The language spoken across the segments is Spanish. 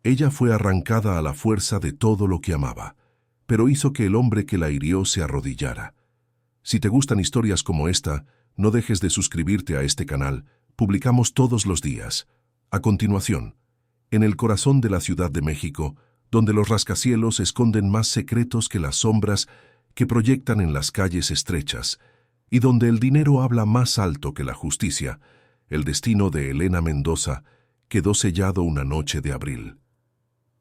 Ella fue arrancada a la fuerza de todo lo que amaba, pero hizo que el hombre que la hirió se arrodillara. Si te gustan historias como esta, no dejes de suscribirte a este canal. Publicamos todos los días. A continuación, en el corazón de la Ciudad de México, donde los rascacielos esconden más secretos que las sombras que proyectan en las calles estrechas, y donde el dinero habla más alto que la justicia, el destino de Elena Mendoza quedó sellado una noche de abril.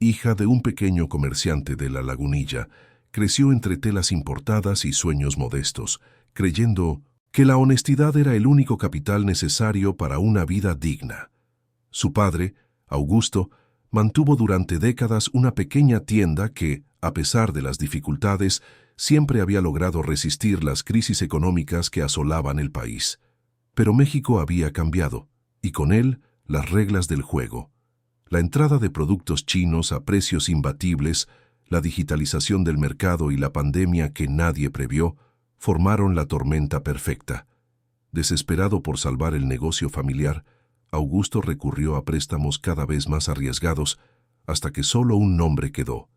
Hija de un pequeño comerciante de La Lagunilla, creció entre telas importadas y sueños modestos, creyendo que la honestidad era el único capital necesario para una vida digna. Su padre, Augusto, mantuvo durante décadas una pequeña tienda que, a pesar de las dificultades, siempre había logrado resistir las crisis económicas que asolaban el país. Pero México había cambiado, y con él las reglas del juego. La entrada de productos chinos a precios imbatibles, la digitalización del mercado y la pandemia que nadie previó, formaron la tormenta perfecta. Desesperado por salvar el negocio familiar, Augusto recurrió a préstamos cada vez más arriesgados, hasta que solo un nombre quedó: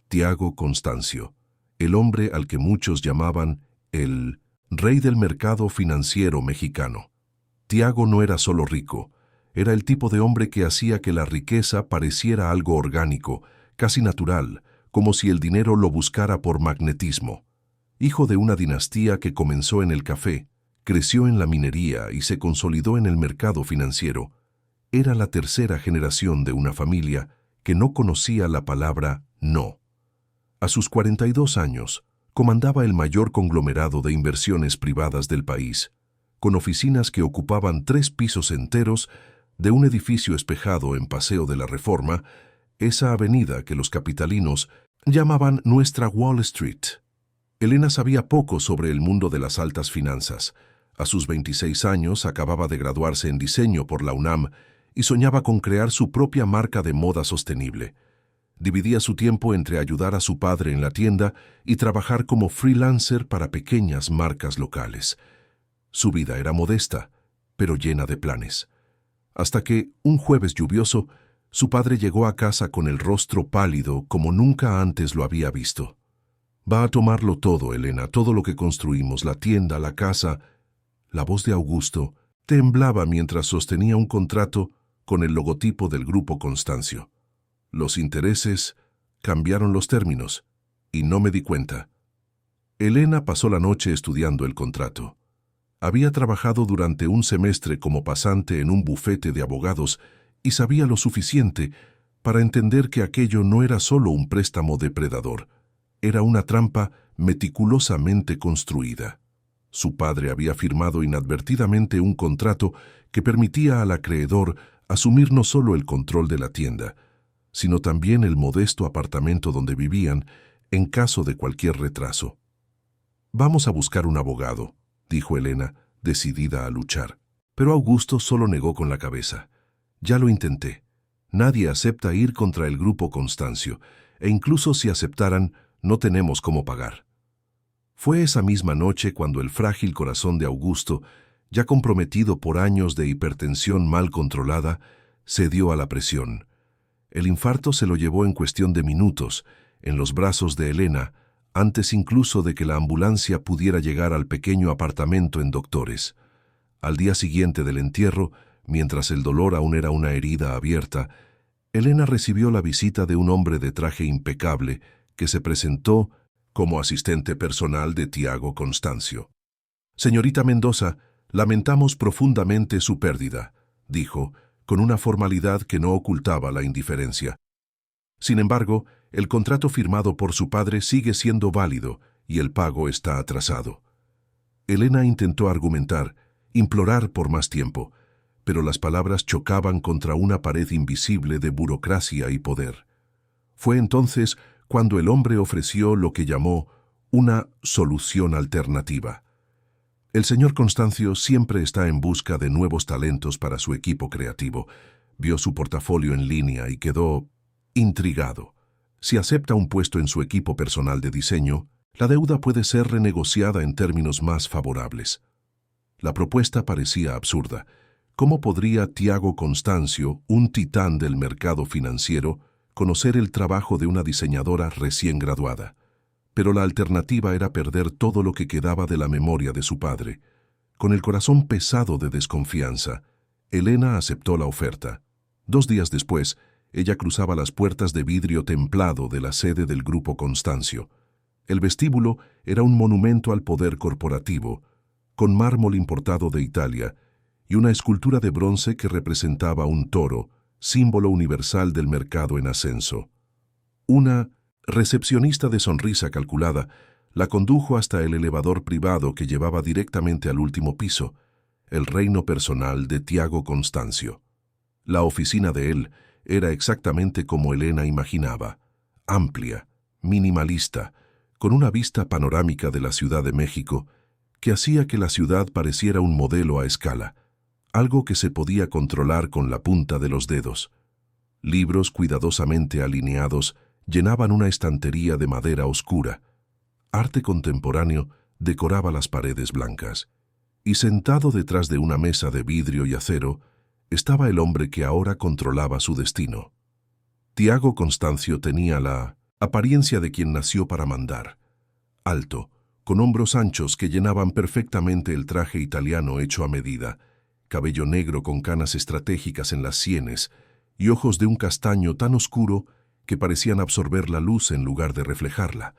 Tiago Constancio, el hombre al que muchos llamaban el rey del mercado financiero mexicano. Tiago no era solo rico, era el tipo de hombre que hacía que la riqueza pareciera algo orgánico, casi natural, como si el dinero lo buscara por magnetismo. Hijo de una dinastía que comenzó en el café, creció en la minería y se consolidó en el mercado financiero, era la tercera generación de una familia que no conocía la palabra no. A sus 42 años, comandaba el mayor conglomerado de inversiones privadas del país, con oficinas que ocupaban 3 pisos enteros de un edificio espejado en Paseo de la Reforma, esa avenida que los capitalinos llamaban nuestra Wall Street. Elena sabía poco sobre el mundo de las altas finanzas. A sus 26 años acababa de graduarse en diseño por la UNAM y soñaba con crear su propia marca de moda sostenible. Dividía su tiempo entre ayudar a su padre en la tienda y trabajar como freelancer para pequeñas marcas locales. Su vida era modesta, pero llena de planes. Hasta que, un jueves lluvioso, su padre llegó a casa con el rostro pálido como nunca antes lo había visto. «Va a tomarlo todo, Elena, todo lo que construimos, la tienda, la casa». La voz de Augusto temblaba mientras sostenía un contrato con el logotipo del Grupo Constancio. Los intereses cambiaron los términos, y no me di cuenta. Elena pasó la noche estudiando el contrato. Había trabajado durante un semestre como pasante en un bufete de abogados y sabía lo suficiente para entender que aquello no era solo un préstamo depredador, era una trampa meticulosamente construida. Su padre había firmado inadvertidamente un contrato que permitía al acreedor asumir no solo el control de la tienda, sino también el modesto apartamento donde vivían en caso de cualquier retraso. «Vamos a buscar un abogado», dijo Elena, decidida a luchar. Pero Augusto solo negó con la cabeza. «Ya lo intenté. Nadie acepta ir contra el Grupo Constancio, e incluso si aceptaran, no tenemos cómo pagar». Fue esa misma noche cuando el frágil corazón de Augusto, ya comprometido por años de hipertensión mal controlada, cedió a la presión. El infarto se lo llevó en cuestión de minutos, en los brazos de Elena, antes incluso de que la ambulancia pudiera llegar al pequeño apartamento en Doctores. Al día siguiente del entierro, mientras el dolor aún era una herida abierta, Elena recibió la visita de un hombre de traje impecable que se presentó como asistente personal de Tiago Constancio. «Señorita Mendoza, lamentamos profundamente su pérdida», dijo, con una formalidad que no ocultaba la indiferencia. «Sin embargo, el contrato firmado por su padre sigue siendo válido y el pago está atrasado». Elena intentó argumentar, implorar por más tiempo, pero las palabras chocaban contra una pared invisible de burocracia y poder. Fue entonces cuando el hombre ofreció lo que llamó una solución alternativa. El señor Constancio siempre está en busca de nuevos talentos para su equipo creativo. Vio su portafolio en línea y quedó intrigado. Si acepta un puesto en su equipo personal de diseño, la deuda puede ser renegociada en términos más favorables. La propuesta parecía absurda. ¿Cómo podría Tiago Constancio, un titán del mercado financiero, conocer el trabajo de una diseñadora recién graduada. Pero la alternativa era perder todo lo que quedaba de la memoria de su padre. Con el corazón pesado de desconfianza, Elena aceptó la oferta. 2 días después, ella cruzaba las puertas de vidrio templado de la sede del Grupo Constancio. El vestíbulo era un monumento al poder corporativo, con mármol importado de Italia y una escultura de bronce que representaba un toro, símbolo universal del mercado en ascenso. Una recepcionista de sonrisa calculada la condujo hasta el elevador privado que llevaba directamente al último piso, el reino personal de Tiago Constancio. La oficina de él era exactamente como Elena imaginaba, amplia, minimalista, con una vista panorámica de la Ciudad de México que hacía que la ciudad pareciera un modelo a escala, algo que se podía controlar con la punta de los dedos. Libros cuidadosamente alineados llenaban una estantería de madera oscura. Arte contemporáneo decoraba las paredes blancas. Y sentado detrás de una mesa de vidrio y acero, estaba el hombre que ahora controlaba su destino. Tiago Constancio tenía la apariencia de quien nació para mandar. Alto, con hombros anchos que llenaban perfectamente el traje italiano hecho a medida, cabello negro con canas estratégicas en las sienes y ojos de un castaño tan oscuro que parecían absorber la luz en lugar de reflejarla.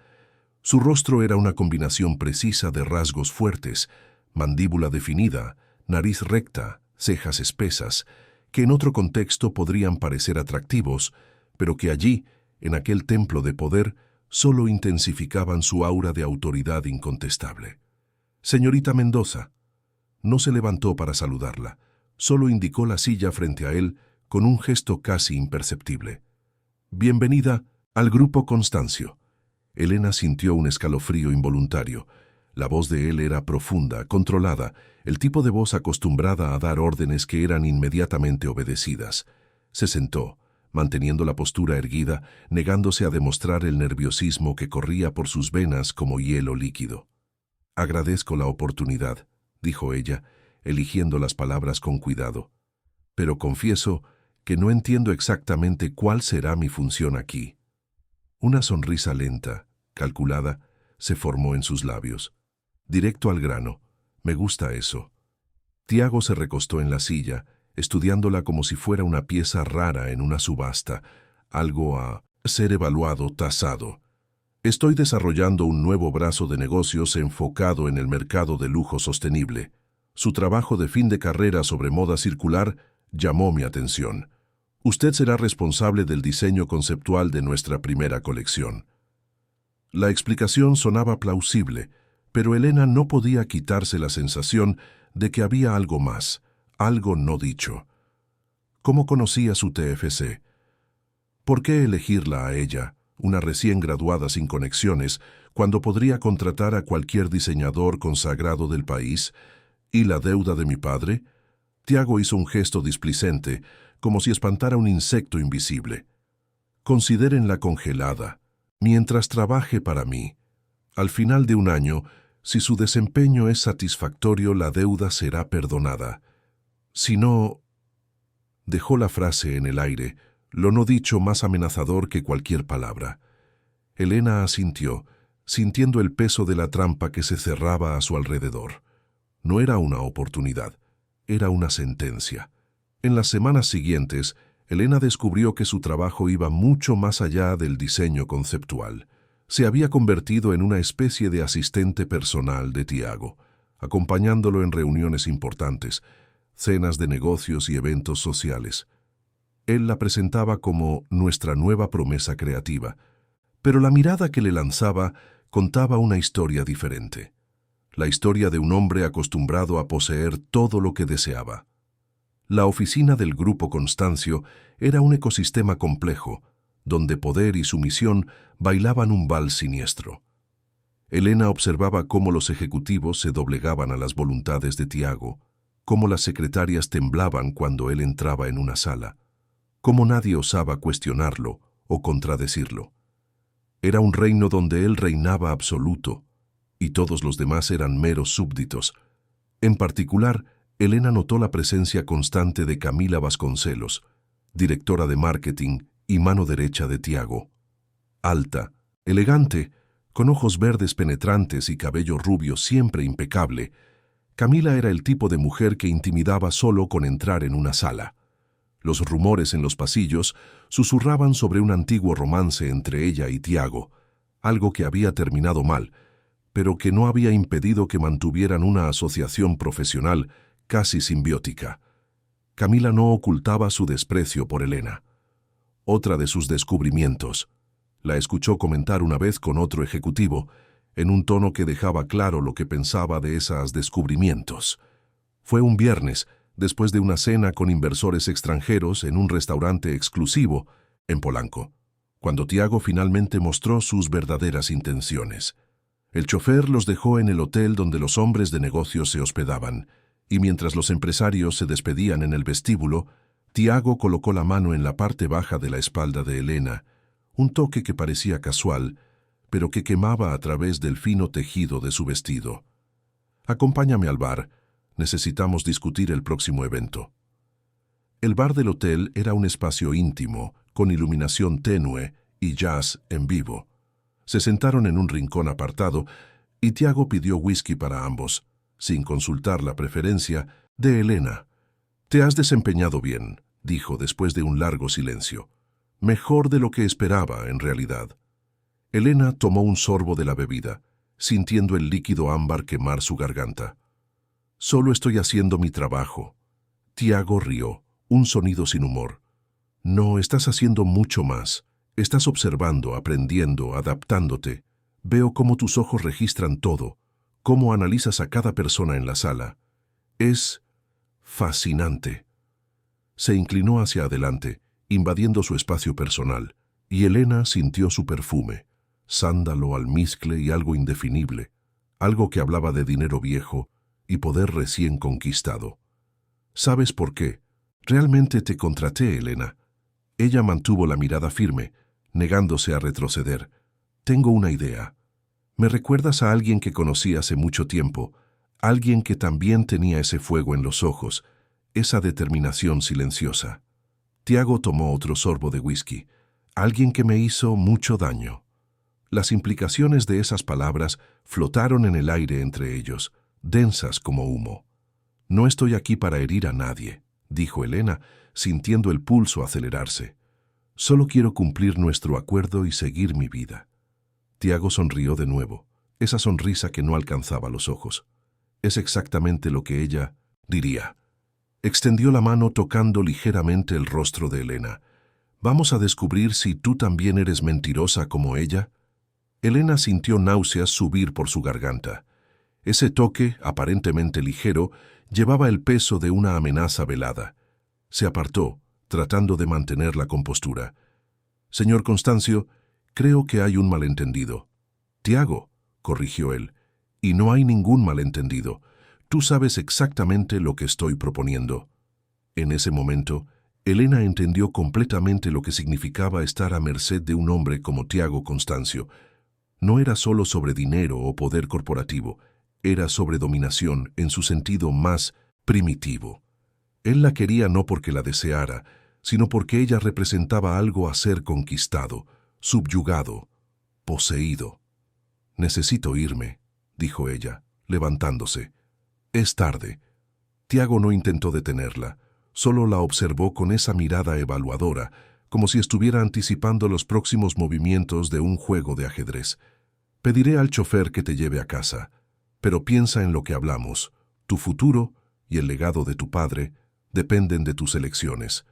Su rostro era una combinación precisa de rasgos fuertes, mandíbula definida, nariz recta, cejas espesas, que en otro contexto podrían parecer atractivos, pero que allí, en aquel templo de poder, solo intensificaban su aura de autoridad incontestable. «Señorita Mendoza». No se levantó para saludarla, solo indicó la silla frente a él con un gesto casi imperceptible. «Bienvenida al Grupo Constancio». Elena sintió un escalofrío involuntario. La voz de él era profunda, controlada, el tipo de voz acostumbrada a dar órdenes que eran inmediatamente obedecidas. Se sentó, manteniendo la postura erguida, negándose a demostrar el nerviosismo que corría por sus venas como hielo líquido. «Agradezco la oportunidad», dijo ella, eligiendo las palabras con cuidado. «Pero confieso que no entiendo exactamente cuál será mi función aquí». Una sonrisa lenta, calculada, se formó en sus labios. Directo al grano. Me gusta eso. Tiago se recostó en la silla, estudiándola como si fuera una pieza rara en una subasta, algo a ser evaluado, tasado. Estoy desarrollando un nuevo brazo de negocios enfocado en el mercado de lujo sostenible. Su trabajo de fin de carrera sobre moda circular llamó mi atención. Usted será responsable del diseño conceptual de nuestra primera colección. La explicación sonaba plausible, pero Elena no podía quitarse la sensación de que había algo más, algo no dicho. ¿Cómo conocía su TFC? ¿Por qué elegirla a ella, una recién graduada sin conexiones, cuando podría contratar a cualquier diseñador consagrado del país? ¿Y la deuda de mi padre? Tiago hizo un gesto displicente, como si espantara un insecto invisible. Considérenla congelada, mientras trabaje para mí. Al final de un año, si su desempeño es satisfactorio, la deuda será perdonada. Si no... Dejó la frase en el aire, lo no dicho más amenazador que cualquier palabra. Elena asintió, sintiendo el peso de la trampa que se cerraba a su alrededor. No era una oportunidad, era una sentencia. En las semanas siguientes, Elena descubrió que su trabajo iba mucho más allá del diseño conceptual. Se había convertido en una especie de asistente personal de Tiago, acompañándolo en reuniones importantes, cenas de negocios y eventos sociales. Él la presentaba como nuestra nueva promesa creativa, pero la mirada que le lanzaba contaba una historia diferente. La historia de un hombre acostumbrado a poseer todo lo que deseaba. La oficina del Grupo Constancio era un ecosistema complejo, donde poder y sumisión bailaban un vals siniestro. Elena observaba cómo los ejecutivos se doblegaban a las voluntades de Tiago, cómo las secretarias temblaban cuando él entraba en una sala, cómo nadie osaba cuestionarlo o contradecirlo. Era un reino donde él reinaba absoluto, y todos los demás eran meros súbditos. En particular, Elena notó la presencia constante de Camila Vasconcelos, directora de marketing, y mano derecha de Tiago. Alta, elegante, con ojos verdes penetrantes y cabello rubio siempre impecable, Camila era el tipo de mujer que intimidaba solo con entrar en una sala. Los rumores en los pasillos susurraban sobre un antiguo romance entre ella y Tiago, algo que había terminado mal, pero que no había impedido que mantuvieran una asociación profesional casi simbiótica. Camila no ocultaba su desprecio por Elena. Otra de sus descubrimientos. La escuchó comentar una vez con otro ejecutivo, en un tono que dejaba claro lo que pensaba de esos descubrimientos. Fue un viernes, después de una cena con inversores extranjeros en un restaurante exclusivo en Polanco, cuando Tiago finalmente mostró sus verdaderas intenciones. El chofer los dejó en el hotel donde los hombres de negocios se hospedaban, y mientras los empresarios se despedían en el vestíbulo, Tiago colocó la mano en la parte baja de la espalda de Elena, un toque que parecía casual, pero que quemaba a través del fino tejido de su vestido. «Acompáñame al bar. Necesitamos discutir el próximo evento». El bar del hotel era un espacio íntimo, con iluminación tenue y jazz en vivo. Se sentaron en un rincón apartado y Tiago pidió whisky para ambos, sin consultar la preferencia de Elena. «Te has desempeñado bien», dijo después de un largo silencio. «Mejor de lo que esperaba, en realidad». Elena tomó un sorbo de la bebida, sintiendo el líquido ámbar quemar su garganta. «Solo estoy haciendo mi trabajo». Tiago rió, un sonido sin humor. «No, estás haciendo mucho más. Estás observando, aprendiendo, adaptándote. Veo cómo tus ojos registran todo, cómo analizas a cada persona en la sala. Es fascinante». Se inclinó hacia adelante, invadiendo su espacio personal, y Elena sintió su perfume, sándalo, almizcle y algo indefinible, algo que hablaba de dinero viejo y poder recién conquistado. «¿Sabes por qué? Realmente te contraté, Elena». Ella mantuvo la mirada firme, negándose a retroceder. «Tengo una idea. Me recuerdas a alguien que conocí hace mucho tiempo, alguien que también tenía ese fuego en los ojos, esa determinación silenciosa». Tiago tomó otro sorbo de whisky. «Alguien que me hizo mucho daño». Las implicaciones de esas palabras flotaron en el aire entre ellos, densas como humo. «No estoy aquí para herir a nadie», dijo Elena, sintiendo el pulso acelerarse. «Solo quiero cumplir nuestro acuerdo y seguir mi vida». Tiago sonrió de nuevo, esa sonrisa que no alcanzaba los ojos. Es exactamente lo que ella diría. Extendió la mano tocando ligeramente el rostro de Elena. «¿Vamos a descubrir si tú también eres mentirosa como ella?» Elena sintió náuseas subir por su garganta. Ese toque, aparentemente ligero, llevaba el peso de una amenaza velada. Se apartó, tratando de mantener la compostura. «Señor Constancio, creo que hay un malentendido». «Tiago», corrigió él, «y no hay ningún malentendido. Tú sabes exactamente lo que estoy proponiendo». En ese momento, Elena entendió completamente lo que significaba estar a merced de un hombre como Tiago Constancio. No era solo sobre dinero o poder corporativo, era sobre dominación en su sentido más primitivo. Él la quería no porque la deseara, sino porque ella representaba algo a ser conquistado, subyugado, poseído. «Necesito irme», dijo ella, levantándose. «Es tarde». Tiago no intentó detenerla, solo la observó con esa mirada evaluadora, como si estuviera anticipando los próximos movimientos de un juego de ajedrez. «Pediré al chofer que te lleve a casa, pero piensa en lo que hablamos. Tu futuro y el legado de tu padre dependen de tus elecciones».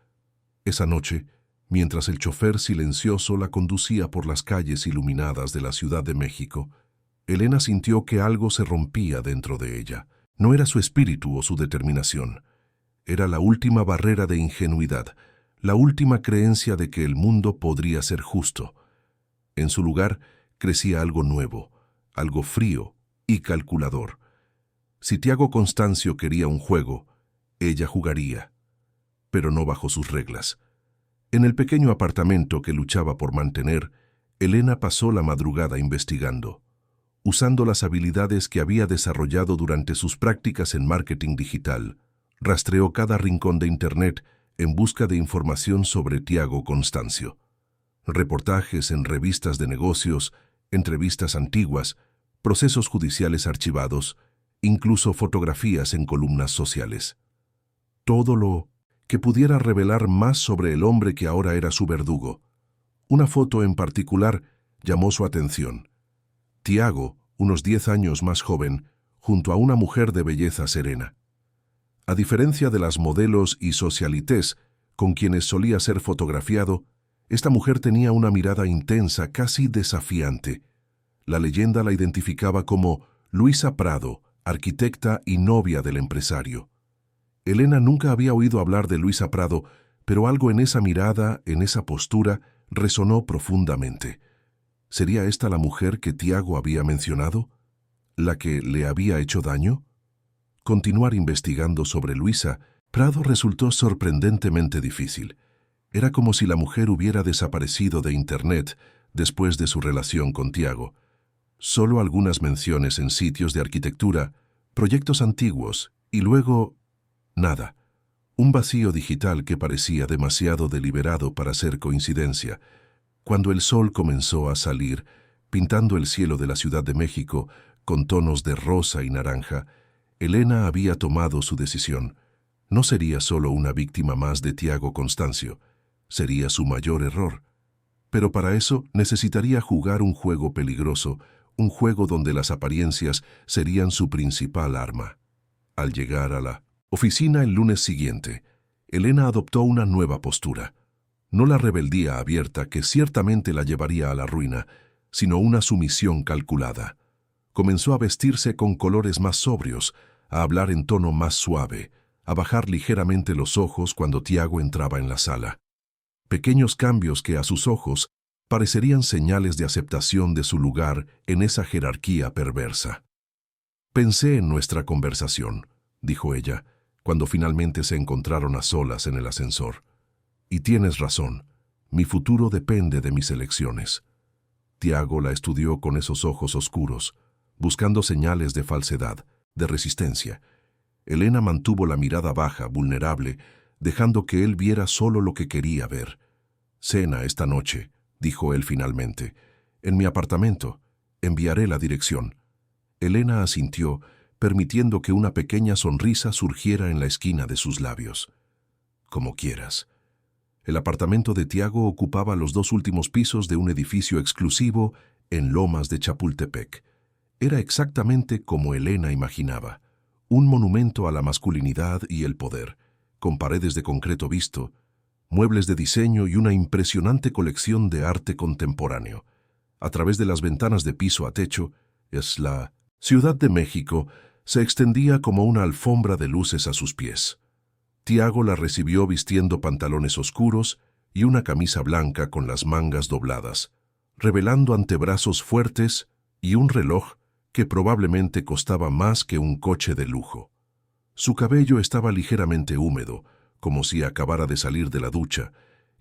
Esa noche, mientras el chofer silencioso la conducía por las calles iluminadas de la Ciudad de México, Elena sintió que algo se rompía dentro de ella. No era su espíritu o su determinación. Era la última barrera de ingenuidad, la última creencia de que el mundo podría ser justo. En su lugar crecía algo nuevo, algo frío y calculador. Si Tiago Constancio quería un juego, ella jugaría, pero no bajo sus reglas. En el pequeño apartamento que luchaba por mantener, Elena pasó la madrugada investigando. Usando las habilidades que había desarrollado durante sus prácticas en marketing digital, rastreó cada rincón de Internet en busca de información sobre Tiago Constancio. Reportajes en revistas de negocios, entrevistas antiguas, procesos judiciales archivados, incluso fotografías en columnas sociales. Todo lo que pudiera revelar más sobre el hombre que ahora era su verdugo. Una foto en particular llamó su atención. Tiago, unos 10 años más joven, junto a una mujer de belleza serena. A diferencia de las modelos y socialites con quienes solía ser fotografiado, esta mujer tenía una mirada intensa, casi desafiante. La leyenda la identificaba como Luisa Prado, arquitecta y novia del empresario. Elena nunca había oído hablar de Luisa Prado, pero algo en esa mirada, en esa postura, resonó profundamente. ¿Sería esta la mujer que Tiago había mencionado? ¿La que le había hecho daño? Continuar investigando sobre Luisa Prado resultó sorprendentemente difícil. Era como si la mujer hubiera desaparecido de Internet después de su relación con Tiago. Solo algunas menciones en sitios de arquitectura, proyectos antiguos y luego nada. Un vacío digital que parecía demasiado deliberado para ser coincidencia. Cuando el sol comenzó a salir, pintando el cielo de la Ciudad de México con tonos de rosa y naranja, Elena había tomado su decisión. No sería solo una víctima más de Tiago Constancio, sería su mayor error. Pero para eso necesitaría jugar un juego peligroso, un juego donde las apariencias serían su principal arma. Al llegar a la oficina el lunes siguiente, Elena adoptó una nueva postura. No la rebeldía abierta que ciertamente la llevaría a la ruina, sino una sumisión calculada. Comenzó a vestirse con colores más sobrios, a hablar en tono más suave, a bajar ligeramente los ojos cuando Tiago entraba en la sala. Pequeños cambios que a sus ojos parecerían señales de aceptación de su lugar en esa jerarquía perversa. «Pensé en nuestra conversación», dijo ella, cuando finalmente se encontraron a solas en el ascensor. «Y tienes razón, mi futuro depende de mis elecciones». Tiago la estudió con esos ojos oscuros, buscando señales de falsedad, de resistencia. Elena mantuvo la mirada baja, vulnerable, dejando que él viera solo lo que quería ver. «Cena esta noche», dijo él finalmente. «En mi apartamento. Enviaré la dirección». Elena asintió, permitiendo que una pequeña sonrisa surgiera en la esquina de sus labios. «Como quieras». El apartamento de Tiago ocupaba los 2 últimos pisos de un edificio exclusivo en Lomas de Chapultepec. Era exactamente como Elena imaginaba. Un monumento a la masculinidad y el poder, con paredes de concreto visto, muebles de diseño y una impresionante colección de arte contemporáneo. A través de las ventanas de piso a techo, la Ciudad de México se extendía como una alfombra de luces a sus pies. Tiago la recibió vistiendo pantalones oscuros y una camisa blanca con las mangas dobladas, revelando antebrazos fuertes y un reloj que probablemente costaba más que un coche de lujo. Su cabello estaba ligeramente húmedo, como si acabara de salir de la ducha,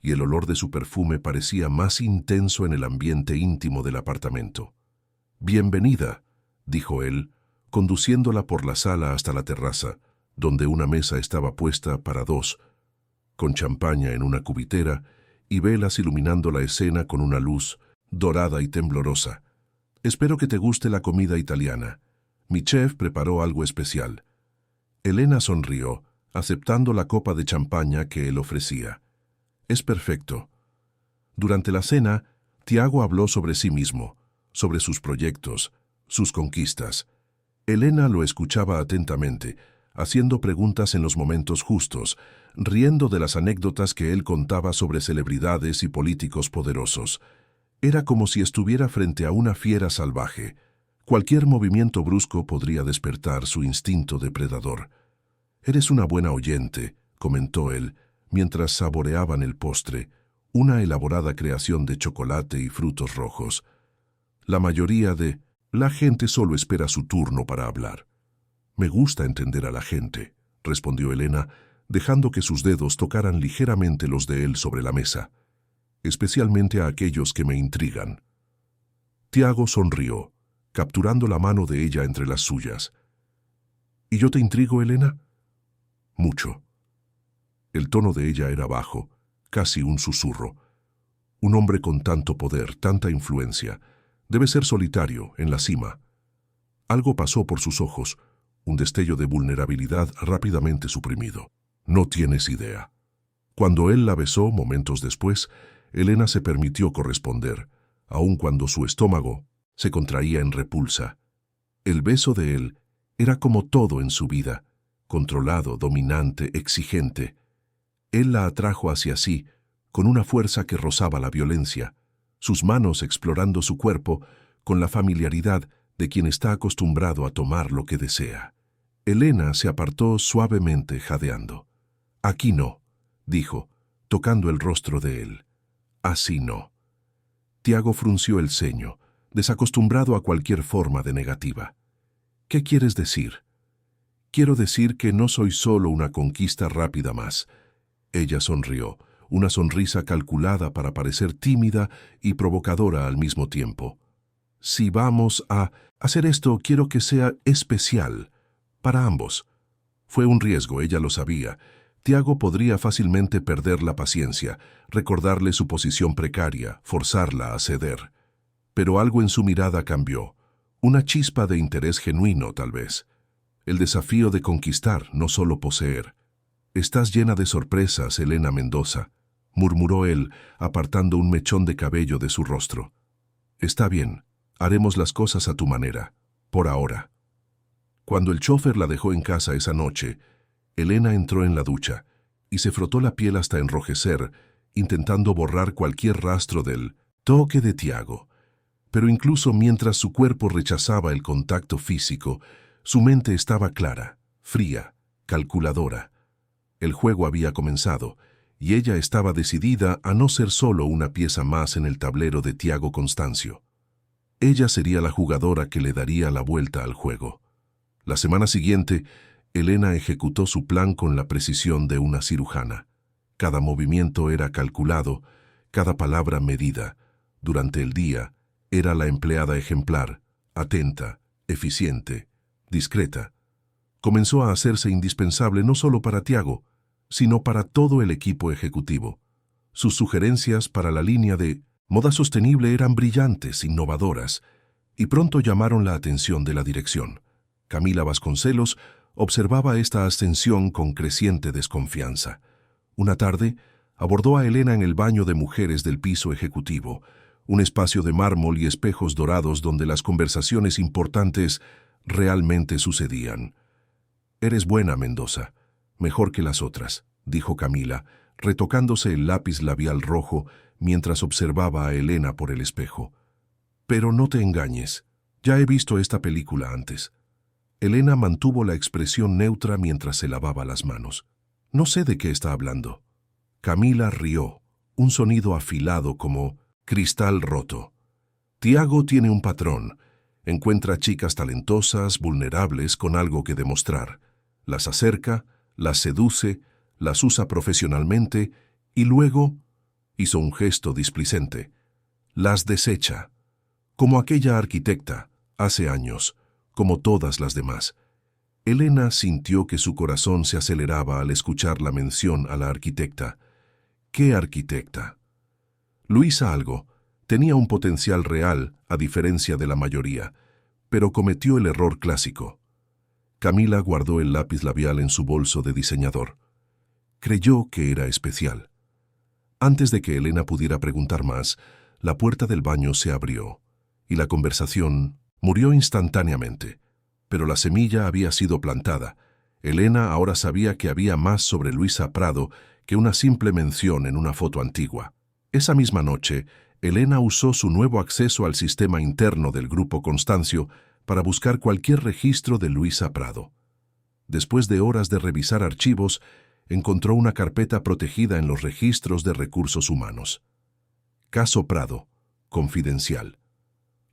y el olor de su perfume parecía más intenso en el ambiente íntimo del apartamento. «Bienvenida», dijo él, conduciéndola por la sala hasta la terraza, donde una mesa estaba puesta para 2, con champaña en una cubitera y velas iluminando la escena con una luz dorada y temblorosa. «Espero que te guste la comida italiana. Mi chef preparó algo especial». Elena sonrió, aceptando la copa de champaña que él ofrecía. «Es perfecto». Durante la cena, Tiago habló sobre sí mismo, sobre sus proyectos, sus conquistas. Elena lo escuchaba atentamente, haciendo preguntas en los momentos justos, riendo de las anécdotas que él contaba sobre celebridades y políticos poderosos. Era como si estuviera frente a una fiera salvaje. Cualquier movimiento brusco podría despertar su instinto depredador. «Eres una buena oyente», comentó él, mientras saboreaban el postre, una elaborada creación de chocolate y frutos rojos. «La mayoría de la gente solo espera su turno para hablar». «Me gusta entender a la gente», respondió Elena, dejando que sus dedos tocaran ligeramente los de él sobre la mesa. «Especialmente a aquellos que me intrigan». Tiago sonrió, capturando la mano de ella entre las suyas. «¿Y yo te intrigo, Elena?» «Mucho». El tono de ella era bajo, casi un susurro. Un hombre con tanto poder, tanta influencia, debe ser solitario, en la cima. Algo pasó por sus ojos, un destello de vulnerabilidad rápidamente suprimido. No tienes idea. Cuando él la besó, momentos después, Elena se permitió corresponder, aun cuando su estómago se contraía en repulsa. El beso de él era como todo en su vida, controlado, dominante, exigente. Él la atrajo hacia sí, con una fuerza que rozaba la violencia, sus manos explorando su cuerpo con la familiaridad de quien está acostumbrado a tomar lo que desea. Elena se apartó suavemente, jadeando. «Aquí no», dijo, tocando el rostro de él. «Así no». Tiago frunció el ceño, desacostumbrado a cualquier forma de negativa. «¿Qué quieres decir?» «Quiero decir que no soy solo una conquista rápida más». Ella sonrió, una sonrisa calculada para parecer tímida y provocadora al mismo tiempo. «Si vamos a hacer esto, quiero que sea especial, para ambos». Fue un riesgo, ella lo sabía. Tiago podría fácilmente perder la paciencia, recordarle su posición precaria, forzarla a ceder. Pero algo en su mirada cambió, una chispa de interés genuino, tal vez. El desafío de conquistar, no solo poseer. «Estás llena de sorpresas, Elena Mendoza», murmuró él, apartando un mechón de cabello de su rostro. «Está bien, haremos las cosas a tu manera, por ahora». Cuando el chófer la dejó en casa esa noche, Elena entró en la ducha y se frotó la piel hasta enrojecer, intentando borrar cualquier rastro del toque de Tiago. Pero incluso mientras su cuerpo rechazaba el contacto físico, su mente estaba clara, fría, calculadora. El juego había comenzado, y ella estaba decidida a no ser solo una pieza más en el tablero de Tiago Constancio. Ella sería la jugadora que le daría la vuelta al juego. La semana siguiente, Elena ejecutó su plan con la precisión de una cirujana. Cada movimiento era calculado, cada palabra medida. Durante el día, era la empleada ejemplar, atenta, eficiente, discreta. Comenzó a hacerse indispensable no solo para Tiago, sino para todo el equipo ejecutivo. Sus sugerencias para la línea de moda sostenible eran brillantes, innovadoras, y pronto llamaron la atención de la dirección. Camila Vasconcelos observaba esta ascensión con creciente desconfianza. Una tarde, abordó a Elena en el baño de mujeres del piso ejecutivo, un espacio de mármol y espejos dorados donde las conversaciones importantes realmente sucedían. «Eres buena, Mendoza, mejor que las otras», dijo Camila, retocándose el lápiz labial rojo mientras observaba a Elena por el espejo. «Pero no te engañes, ya he visto esta película antes». Elena mantuvo la expresión neutra mientras se lavaba las manos. «No sé de qué está hablando». Camila rió, un sonido afilado como cristal roto. «Tiago tiene un patrón. Encuentra chicas talentosas, vulnerables, con algo que demostrar. Las acerca, las seduce, las usa profesionalmente y luego», hizo un gesto displicente, «las desecha. Como aquella arquitecta, hace años, como todas las demás». Elena sintió que su corazón se aceleraba al escuchar la mención a la arquitecta. ¿Qué arquitecta? Luisa Algo tenía un potencial real, a diferencia de la mayoría, pero cometió el error clásico. Camila guardó el lápiz labial en su bolso de diseñador. Creyó que era especial. Antes de que Elena pudiera preguntar más, la puerta del baño se abrió, y la conversación murió instantáneamente. Pero la semilla había sido plantada. Elena ahora sabía que había más sobre Luisa Prado que una simple mención en una foto antigua. Esa misma noche, Elena usó su nuevo acceso al sistema interno del Grupo Constancio para buscar cualquier registro de Luisa Prado. Después de horas de revisar archivos, encontró una carpeta protegida en los registros de recursos humanos. Caso Prado, confidencial.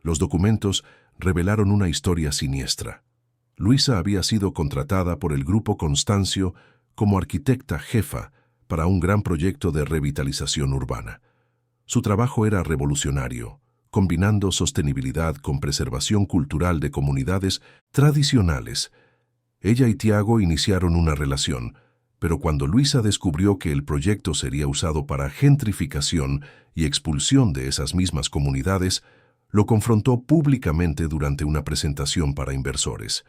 Los documentos revelaron una historia siniestra. Luisa había sido contratada por el Grupo Constancio como arquitecta jefa para un gran proyecto de revitalización urbana. Su trabajo era revolucionario, combinando sostenibilidad con preservación cultural de comunidades tradicionales. Ella y Tiago iniciaron una relación, Pero cuando Luisa descubrió que el proyecto sería usado para gentrificación y expulsión de esas mismas comunidades, lo confrontó públicamente durante una presentación para inversores.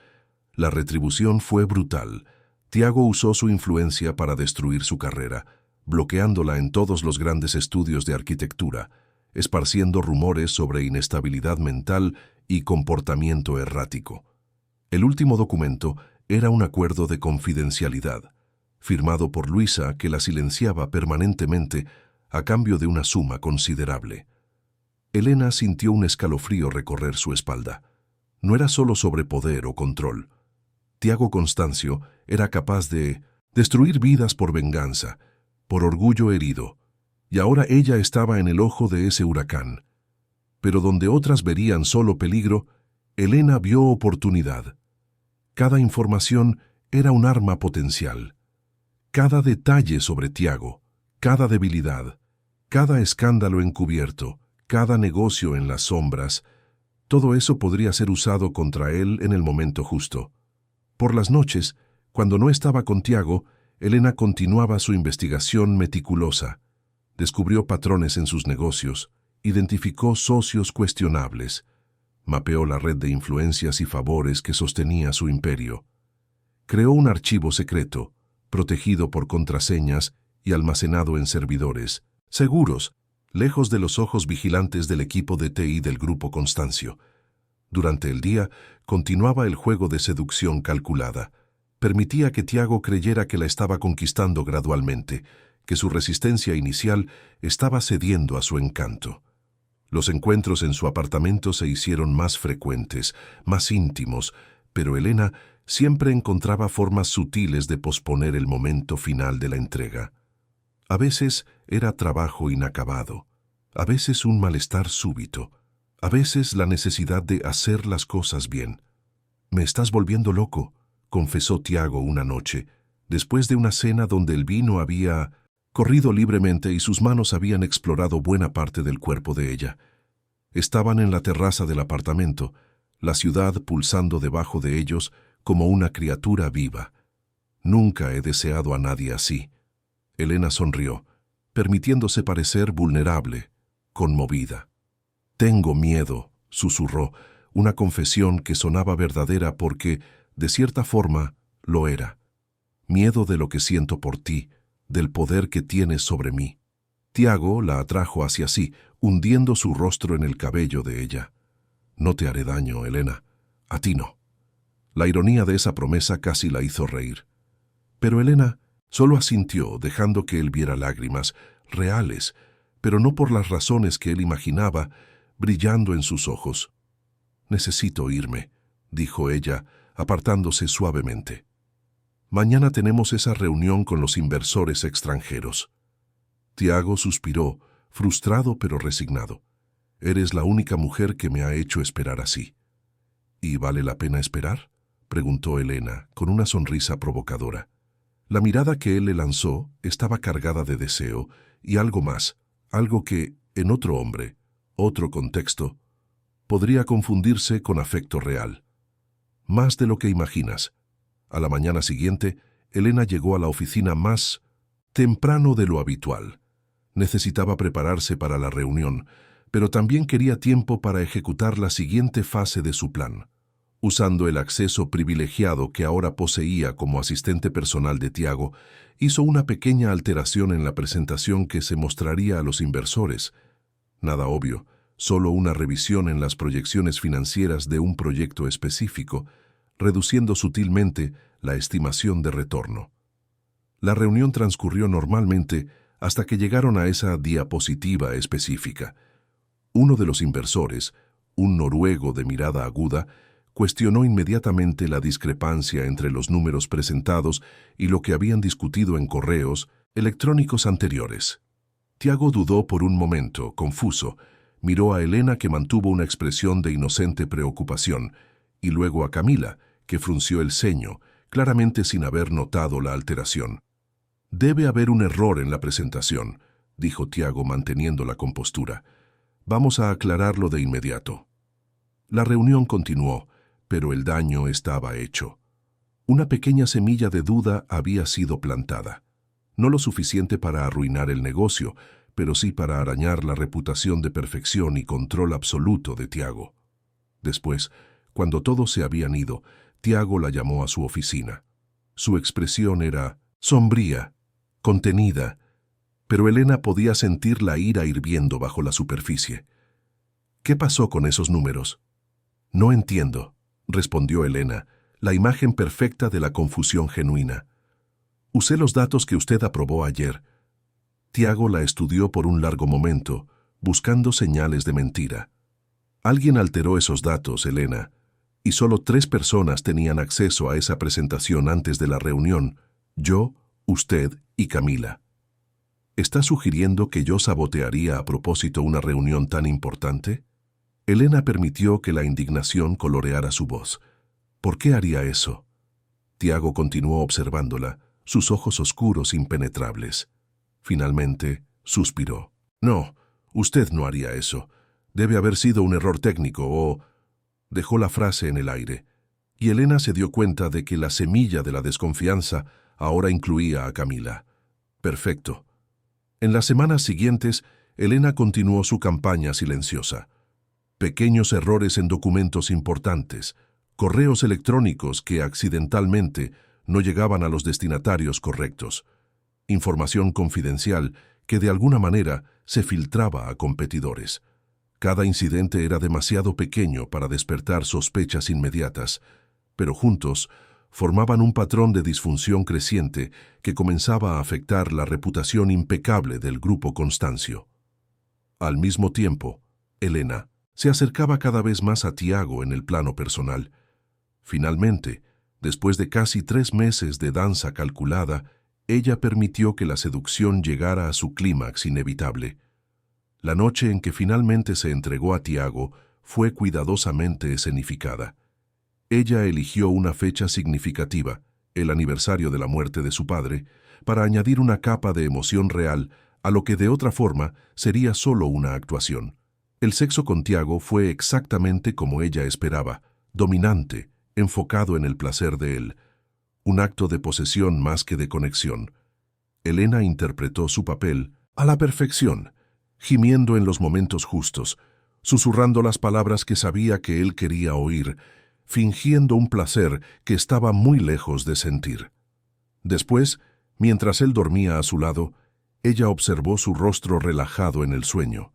La retribución fue brutal. Tiago usó su influencia para destruir su carrera, bloqueándola en todos los grandes estudios de arquitectura, esparciendo rumores sobre inestabilidad mental y comportamiento errático. El último documento era un acuerdo de confidencialidad, firmado por Luisa, que la silenciaba permanentemente a cambio de una suma considerable. Elena sintió un escalofrío recorrer su espalda. No era solo sobre poder o control. Tiago Constancio era capaz de destruir vidas por venganza, por orgullo herido, y ahora ella estaba en el ojo de ese huracán. Pero donde otras verían solo peligro, Elena vio oportunidad. Cada información era un arma potencial. Cada detalle sobre Tiago, cada debilidad, cada escándalo encubierto, cada negocio en las sombras, todo eso podría ser usado contra él en el momento justo. Por las noches, cuando no estaba con Tiago, Elena continuaba su investigación meticulosa. Descubrió patrones en sus negocios, identificó socios cuestionables, mapeó la red de influencias y favores que sostenía su imperio. Creó un archivo secreto, protegido por contraseñas y almacenado en servidores, seguros, lejos de los ojos vigilantes del equipo de TI del Grupo Constancio. Durante el día, continuaba el juego de seducción calculada. Permitía que Tiago creyera que la estaba conquistando gradualmente, que su resistencia inicial estaba cediendo a su encanto. Los encuentros en su apartamento se hicieron más frecuentes, más íntimos, pero Elena siempre encontraba formas sutiles de posponer el momento final de la entrega. A veces era trabajo inacabado, a veces un malestar súbito, a veces la necesidad de hacer las cosas bien. «Me estás volviendo loco», confesó Tiago una noche, después de una cena donde el vino había corrido libremente y sus manos habían explorado buena parte del cuerpo de ella. Estaban en la terraza del apartamento, la ciudad pulsando debajo de ellos como una criatura viva. «Nunca he deseado a nadie así». Elena sonrió, permitiéndose parecer vulnerable, conmovida. «Tengo miedo», susurró, una confesión que sonaba verdadera porque, de cierta forma, lo era. «Miedo de lo que siento por ti, del poder que tienes sobre mí». Tiago la atrajo hacia sí, hundiendo su rostro en el cabello de ella. «No te haré daño, Elena. A ti no». La ironía de esa promesa casi la hizo reír. Pero Elena solo asintió, dejando que él viera lágrimas, reales, pero no por las razones que él imaginaba, brillando en sus ojos. «Necesito irme», dijo ella, apartándose suavemente. «Mañana tenemos esa reunión con los inversores extranjeros». Tiago suspiró, frustrado pero resignado. «Eres la única mujer que me ha hecho esperar así». «¿Y vale la pena esperar?», preguntó Elena, con una sonrisa provocadora. La mirada que él le lanzó estaba cargada de deseo y algo más, algo que, en otro hombre, otro contexto, podría confundirse con afecto real. «Más de lo que imaginas». A la mañana siguiente, Elena llegó a la oficina más temprano de lo habitual. Necesitaba prepararse para la reunión, pero también quería tiempo para ejecutar la siguiente fase de su plan. Usando el acceso privilegiado que ahora poseía como asistente personal de Tiago, hizo una pequeña alteración en la presentación que se mostraría a los inversores. Nada obvio, solo una revisión en las proyecciones financieras de un proyecto específico, reduciendo sutilmente la estimación de retorno. La reunión transcurrió normalmente hasta que llegaron a esa diapositiva específica. Uno de los inversores, un noruego de mirada aguda, cuestionó inmediatamente la discrepancia entre los números presentados y lo que habían discutido en correos electrónicos anteriores. Tiago dudó por un momento, confuso, miró a Elena, que mantuvo una expresión de inocente preocupación, y luego a Camila, que frunció el ceño, claramente sin haber notado la alteración. «Debe haber un error en la presentación», dijo Tiago manteniendo la compostura. «Vamos a aclararlo de inmediato». La reunión continuó, pero el daño estaba hecho. Una pequeña semilla de duda había sido plantada. No lo suficiente para arruinar el negocio, pero sí para arañar la reputación de perfección y control absoluto de Tiago. Después, cuando todos se habían ido, Tiago la llamó a su oficina. Su expresión era sombría, contenida, pero Elena podía sentir la ira hirviendo bajo la superficie. ¿Qué pasó con esos números? No entiendo, respondió Elena, la imagen perfecta de la confusión genuina. Usé los datos que usted aprobó ayer. Tiago la estudió por un largo momento, buscando señales de mentira. Alguien alteró esos datos, Elena, y solo 3 personas tenían acceso a esa presentación antes de la reunión: yo, usted y Camila. ¿Está sugiriendo que yo sabotearía a propósito una reunión tan importante? Elena permitió que la indignación coloreara su voz. ¿Por qué haría eso? Tiago continuó observándola, sus ojos oscuros impenetrables. Finalmente, suspiró. No, usted no haría eso. Debe haber sido un error técnico o... Dejó la frase en el aire, y Elena se dio cuenta de que la semilla de la desconfianza ahora incluía a Camila. Perfecto. En las semanas siguientes, Elena continuó su campaña silenciosa. Pequeños errores en documentos importantes, correos electrónicos que accidentalmente no llegaban a los destinatarios correctos, información confidencial que de alguna manera se filtraba a competidores. Cada incidente era demasiado pequeño para despertar sospechas inmediatas, pero juntos formaban un patrón de disfunción creciente que comenzaba a afectar la reputación impecable del Grupo Constancio. Al mismo tiempo, Elena se acercaba cada vez más a Tiago en el plano personal. Finalmente, después de casi 3 meses de danza calculada, ella permitió que la seducción llegara a su clímax inevitable. La noche en que finalmente se entregó a Tiago fue cuidadosamente escenificada. Ella eligió una fecha significativa, el aniversario de la muerte de su padre, para añadir una capa de emoción real a lo que de otra forma sería solo una actuación. El sexo con Tiago fue exactamente como ella esperaba, dominante, enfocado en el placer de él, un acto de posesión más que de conexión. Elena interpretó su papel a la perfección, gimiendo en los momentos justos, susurrando las palabras que sabía que él quería oír, fingiendo un placer que estaba muy lejos de sentir. Después, mientras él dormía a su lado, ella observó su rostro relajado en el sueño.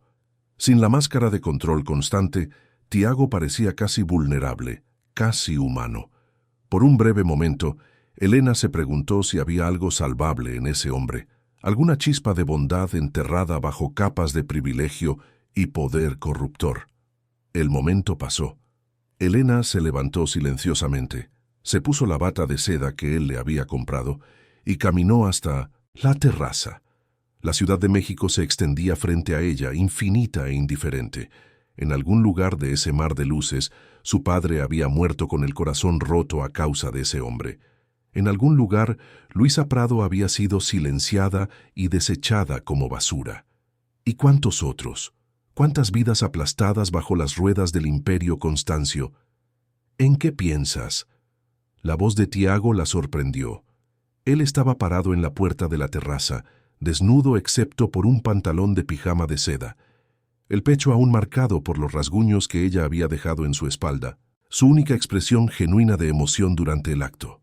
Sin la máscara de control constante, Tiago parecía casi vulnerable, casi humano. Por un breve momento, Elena se preguntó si había algo salvable en ese hombre, alguna chispa de bondad enterrada bajo capas de privilegio y poder corruptor. El momento pasó. Elena se levantó silenciosamente, se puso la bata de seda que él le había comprado y caminó hasta la terraza. La Ciudad de México se extendía frente a ella, infinita e indiferente. En algún lugar de ese mar de luces, su padre había muerto con el corazón roto a causa de ese hombre. En algún lugar, Luisa Prado había sido silenciada y desechada como basura. ¿Y cuántos otros? ¿Cuántas vidas aplastadas bajo las ruedas del imperio Constancio? ¿En qué piensas? La voz de Tiago la sorprendió. Él estaba parado en la puerta de la terraza, desnudo excepto por un pantalón de pijama de seda, el pecho aún marcado por los rasguños que ella había dejado en su espalda, su única expresión genuina de emoción durante el acto.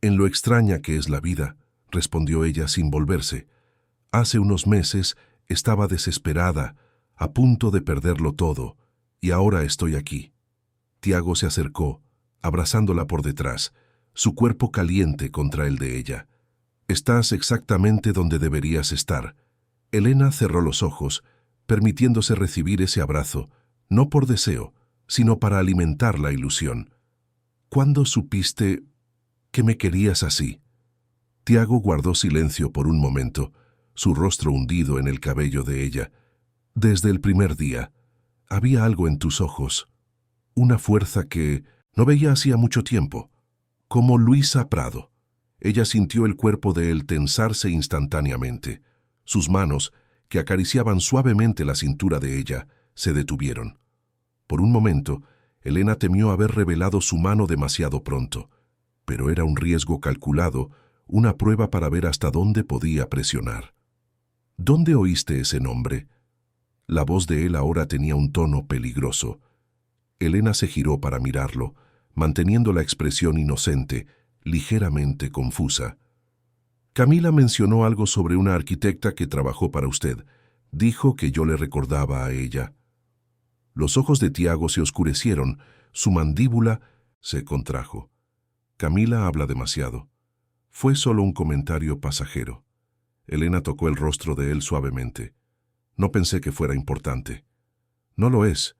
En lo extraña que es la vida, respondió ella sin volverse. Hace unos meses estaba desesperada, a punto de perderlo todo, y ahora estoy aquí. Tiago se acercó, abrazándola por detrás, su cuerpo caliente contra el de ella. Estás exactamente donde deberías estar. Elena cerró los ojos, permitiéndose recibir ese abrazo, no por deseo, sino para alimentar la ilusión. ¿Cuándo supiste que me querías así? Tiago guardó silencio por un momento, su rostro hundido en el cabello de ella. Desde el primer día, había algo en tus ojos, una fuerza que no veía hacía mucho tiempo, como Luisa Prado. Ella sintió el cuerpo de él tensarse instantáneamente. Sus manos, que acariciaban suavemente la cintura de ella, se detuvieron. Por un momento, Elena temió haber revelado su mano demasiado pronto. pero era un riesgo calculado, una prueba para ver hasta dónde podía presionar. ¿Dónde oíste ese nombre? La voz de él ahora tenía un tono peligroso. Elena se giró para mirarlo, manteniendo la expresión inocente, ligeramente confusa. Camila mencionó algo sobre una arquitecta que trabajó para usted. Dijo que yo le recordaba a ella. Los ojos de Tiago se oscurecieron, su mandíbula se contrajo. Camila habla demasiado. Fue solo un comentario pasajero. Elena tocó el rostro de él suavemente. No pensé que fuera importante. No lo es.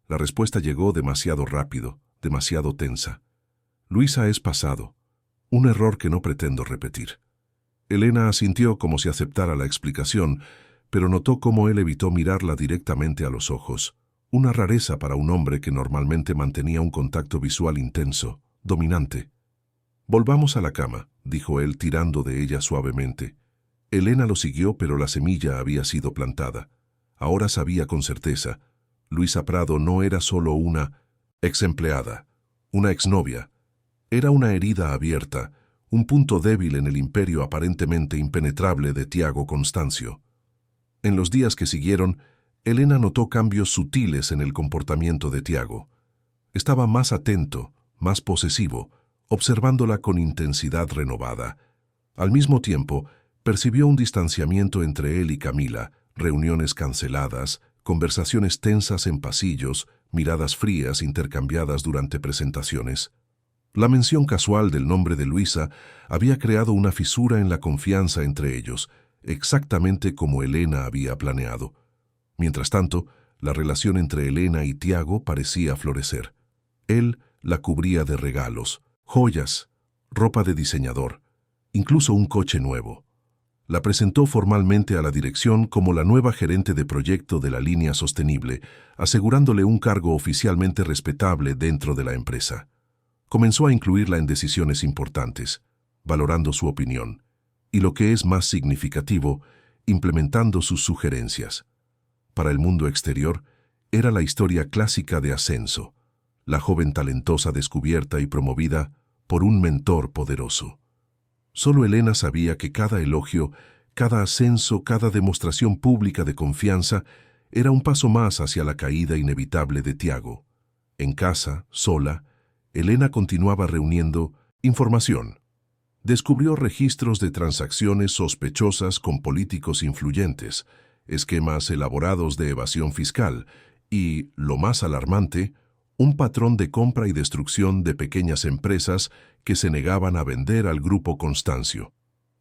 La respuesta llegó demasiado rápido, demasiado tensa. Luisa es pasado. Un error que no pretendo repetir. Elena asintió como si aceptara la explicación, pero notó cómo él evitó mirarla directamente a los ojos. Una rareza para un hombre que normalmente mantenía un contacto visual intenso, dominante. «Volvamos a la cama», dijo él tirando de ella suavemente. Elena lo siguió, pero la semilla había sido plantada. Ahora sabía con certeza. Luisa Prado no era solo una ex-empleada, una exnovia. Era una herida abierta, un punto débil en el imperio aparentemente impenetrable de Tiago Constancio. En los días que siguieron, Elena notó cambios sutiles en el comportamiento de Tiago. Estaba más atento, más posesivo, observándola con intensidad renovada. Al mismo tiempo, percibió un distanciamiento entre él y Camila, reuniones canceladas, conversaciones tensas en pasillos, miradas frías intercambiadas durante presentaciones. La mención casual del nombre de Luisa había creado una fisura en la confianza entre ellos, exactamente como Elena había planeado. Mientras tanto, la relación entre Elena y Tiago parecía florecer. Él la cubría de regalos, joyas, ropa de diseñador, incluso un coche nuevo. La presentó formalmente a la dirección como la nueva gerente de proyecto de la línea sostenible, asegurándole un cargo oficialmente respetable dentro de la empresa. Comenzó a incluirla en decisiones importantes, valorando su opinión, y lo que es más significativo, implementando sus sugerencias. Para el mundo exterior, era la historia clásica de ascenso, la joven talentosa descubierta y promovida por un mentor poderoso. Solo Elena sabía que cada elogio, cada ascenso, cada demostración pública de confianza era un paso más hacia la caída inevitable de Tiago. En casa, sola, Elena continuaba reuniendo información. Descubrió registros de transacciones sospechosas con políticos influyentes, esquemas elaborados de evasión fiscal y, lo más alarmante, un patrón de compra y destrucción de pequeñas empresas que se negaban a vender al grupo Constancio.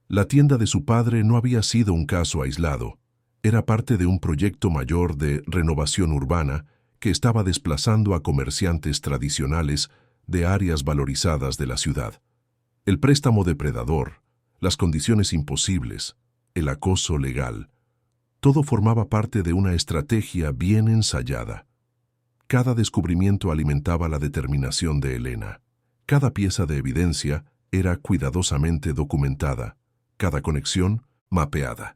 La tienda de su padre no había sido un caso aislado, era parte de un proyecto mayor de renovación urbana que estaba desplazando a comerciantes tradicionales de áreas valorizadas de la ciudad. El préstamo depredador, las condiciones imposibles, el acoso legal, todo formaba parte de una estrategia bien ensayada. Cada descubrimiento alimentaba la determinación de Elena. Cada pieza de evidencia era cuidadosamente documentada, cada conexión mapeada.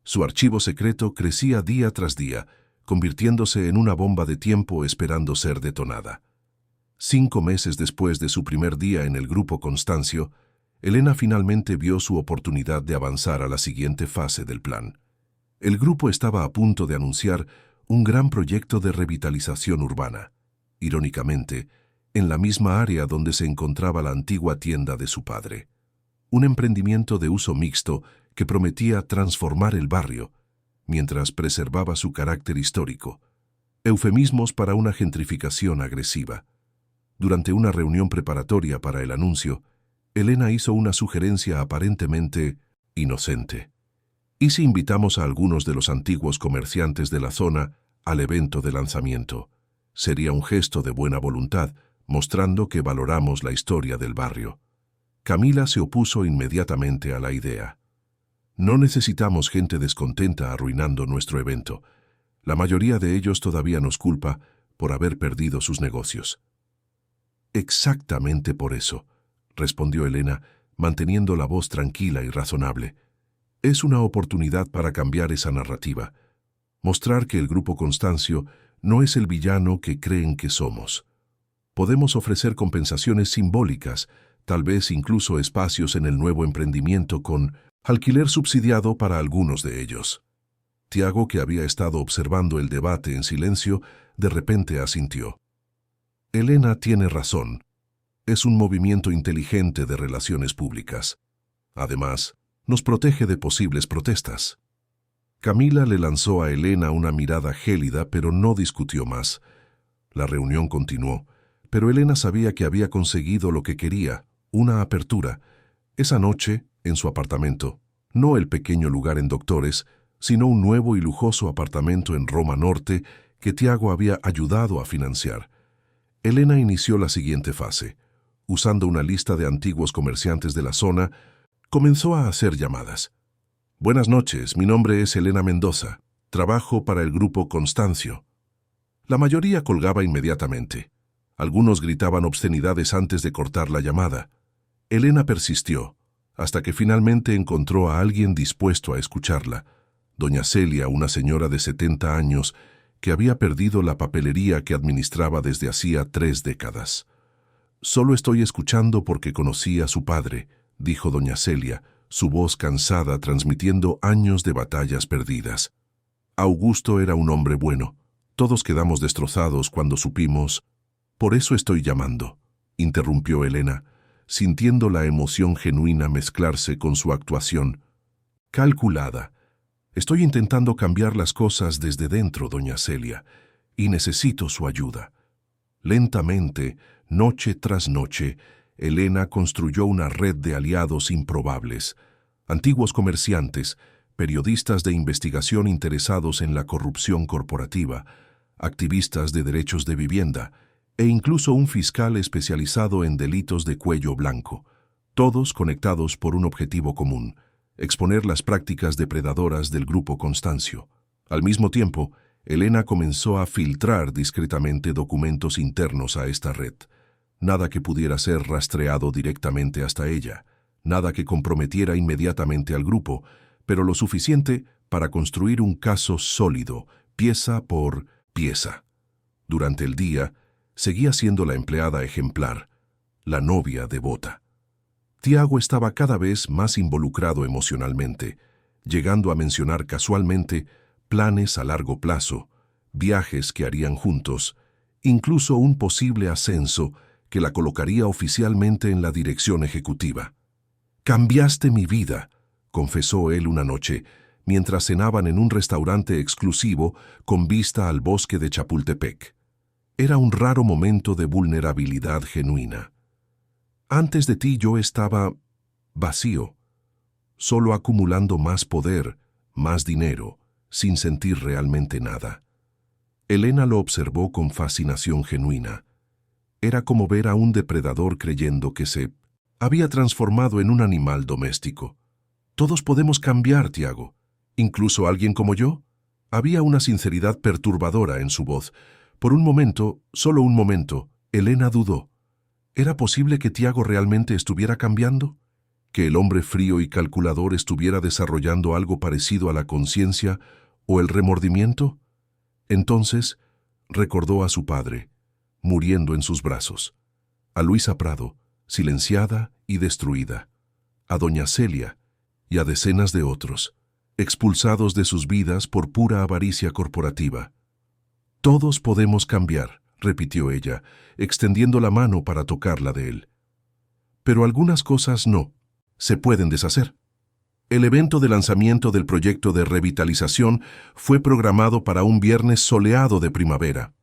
Su archivo secreto crecía día tras día, convirtiéndose en una bomba de tiempo esperando ser detonada. 5 meses después de su primer día en el grupo Constancio, Elena finalmente vio su oportunidad de avanzar a la siguiente fase del plan. El grupo estaba a punto de anunciar un gran proyecto de revitalización urbana, irónicamente, en la misma área donde se encontraba la antigua tienda de su padre. Un emprendimiento de uso mixto que prometía transformar el barrio, mientras preservaba su carácter histórico. Eufemismos para una gentrificación agresiva. Durante una reunión preparatoria para el anuncio, Elena hizo una sugerencia aparentemente inocente. ¿Y si invitamos a algunos de los antiguos comerciantes de la zona al evento de lanzamiento? Sería un gesto de buena voluntad, mostrando que valoramos la historia del barrio. Camila se opuso inmediatamente a la idea. No necesitamos gente descontenta arruinando nuestro evento. La mayoría de ellos todavía nos culpa por haber perdido sus negocios. Exactamente por eso, respondió Elena, manteniendo la voz tranquila y razonable. Es una oportunidad para cambiar esa narrativa, mostrar que el grupo Constancio no es el villano que creen que somos. Podemos ofrecer compensaciones simbólicas, tal vez incluso espacios en el nuevo emprendimiento con alquiler subsidiado para algunos de ellos. Tiago, que había estado observando el debate en silencio, de repente asintió. Elena tiene razón. Es un movimiento inteligente de relaciones públicas. Además, nos protege de posibles protestas. Camila le lanzó a Elena una mirada gélida, pero no discutió más. La reunión continuó, pero Elena sabía que había conseguido lo que quería, una apertura. Esa noche, en su apartamento, no el pequeño lugar en Doctores, sino un nuevo y lujoso apartamento en Roma Norte que Tiago había ayudado a financiar. Elena inició la siguiente fase. Usando una lista de antiguos comerciantes de la zona, comenzó a hacer llamadas. Buenas noches, mi nombre es Elena Mendoza. Trabajo para el grupo Constancio. La mayoría colgaba inmediatamente. Algunos gritaban obscenidades antes de cortar la llamada. Elena persistió, hasta que finalmente encontró a alguien dispuesto a escucharla. Doña Celia, una señora de 70 años, que había perdido la papelería que administraba desde hacía 3 décadas. «Solo estoy escuchando porque conocí a su padre», dijo doña Celia, su voz cansada transmitiendo años de batallas perdidas. Augusto era un hombre bueno. Todos quedamos destrozados cuando supimos. «Por eso estoy llamando», interrumpió Elena, sintiendo la emoción genuina mezclarse con su actuación. Calculada. «Estoy intentando cambiar las cosas desde dentro, doña Celia, y necesito su ayuda». Lentamente, noche tras noche, Elena construyó una red de aliados improbables, antiguos comerciantes, periodistas de investigación interesados en la corrupción corporativa, activistas de derechos de vivienda, e incluso un fiscal especializado en delitos de cuello blanco, todos conectados por un objetivo común: exponer las prácticas depredadoras del grupo Constancio. Al mismo tiempo, Elena comenzó a filtrar discretamente documentos internos a esta red. Nada que pudiera ser rastreado directamente hasta ella, nada que comprometiera inmediatamente al grupo, pero lo suficiente para construir un caso sólido, pieza por pieza. Durante el día, seguía siendo la empleada ejemplar, la novia devota. Tiago estaba cada vez más involucrado emocionalmente, llegando a mencionar casualmente planes a largo plazo, viajes que harían juntos, incluso un posible ascenso que la colocaría oficialmente en la dirección ejecutiva. «Cambiaste mi vida», confesó él una noche, mientras cenaban en un restaurante exclusivo con vista al bosque de Chapultepec. Era un raro momento de vulnerabilidad genuina. «Antes de ti yo estaba vacío, solo acumulando más poder, más dinero, sin sentir realmente nada». Elena lo observó con fascinación genuina. Era como ver a un depredador creyendo que se había transformado en un animal doméstico. «Todos podemos cambiar, Tiago, incluso alguien como yo». Había una sinceridad perturbadora en su voz. Por un momento, solo un momento, Elena dudó. ¿Era posible que Tiago realmente estuviera cambiando? ¿Que el hombre frío y calculador estuviera desarrollando algo parecido a la conciencia o el remordimiento? Entonces, recordó a su padre, muriendo en sus brazos, a Luisa Prado, silenciada y destruida, a doña Celia y a decenas de otros, expulsados de sus vidas por pura avaricia corporativa. «Todos podemos cambiar», repitió ella, extendiendo la mano para tocarla de él. «Pero algunas cosas no, se pueden deshacer». El evento de lanzamiento del proyecto de revitalización fue programado para un viernes soleado de primavera.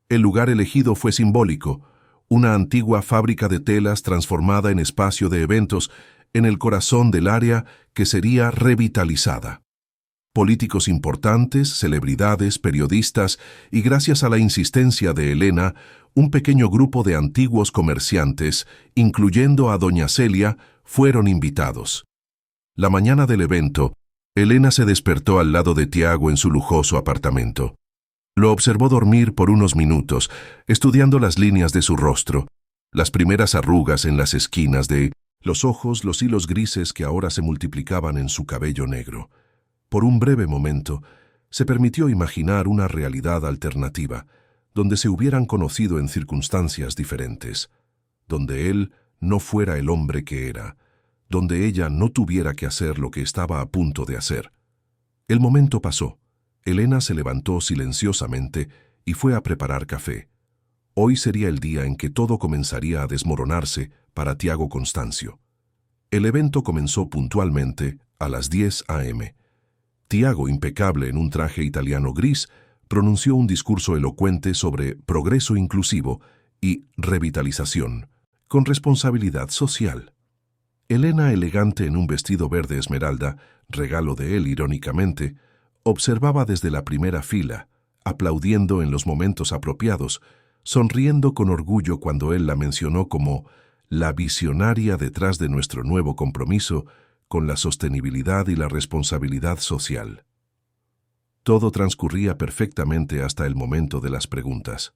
El lugar elegido fue simbólico, una antigua fábrica de telas transformada en espacio de eventos en el corazón del área que sería revitalizada. Políticos importantes, celebridades, periodistas y, gracias a la insistencia de Elena, un pequeño grupo de antiguos comerciantes, incluyendo a doña Celia, fueron invitados. La mañana del evento, Elena se despertó al lado de Tiago en su lujoso apartamento. Lo observó dormir por unos minutos, estudiando las líneas de su rostro, las primeras arrugas en las esquinas de los ojos, los hilos grises que ahora se multiplicaban en su cabello negro. Por un breve momento, se permitió imaginar una realidad alternativa, donde se hubieran conocido en circunstancias diferentes, donde él no fuera el hombre que era, donde ella no tuviera que hacer lo que estaba a punto de hacer. El momento pasó. Elena se levantó silenciosamente y fue a preparar café. Hoy sería el día en que todo comenzaría a desmoronarse para Tiago Constancio. El evento comenzó puntualmente a las 10 a.m. Tiago, impecable en un traje italiano gris, pronunció un discurso elocuente sobre progreso inclusivo y revitalización, con responsabilidad social. Elena, elegante en un vestido verde esmeralda, regalo de él irónicamente, observaba desde la primera fila, aplaudiendo en los momentos apropiados, sonriendo con orgullo cuando él la mencionó como la visionaria detrás de nuestro nuevo compromiso con la sostenibilidad y la responsabilidad social. Todo transcurría perfectamente hasta el momento de las preguntas.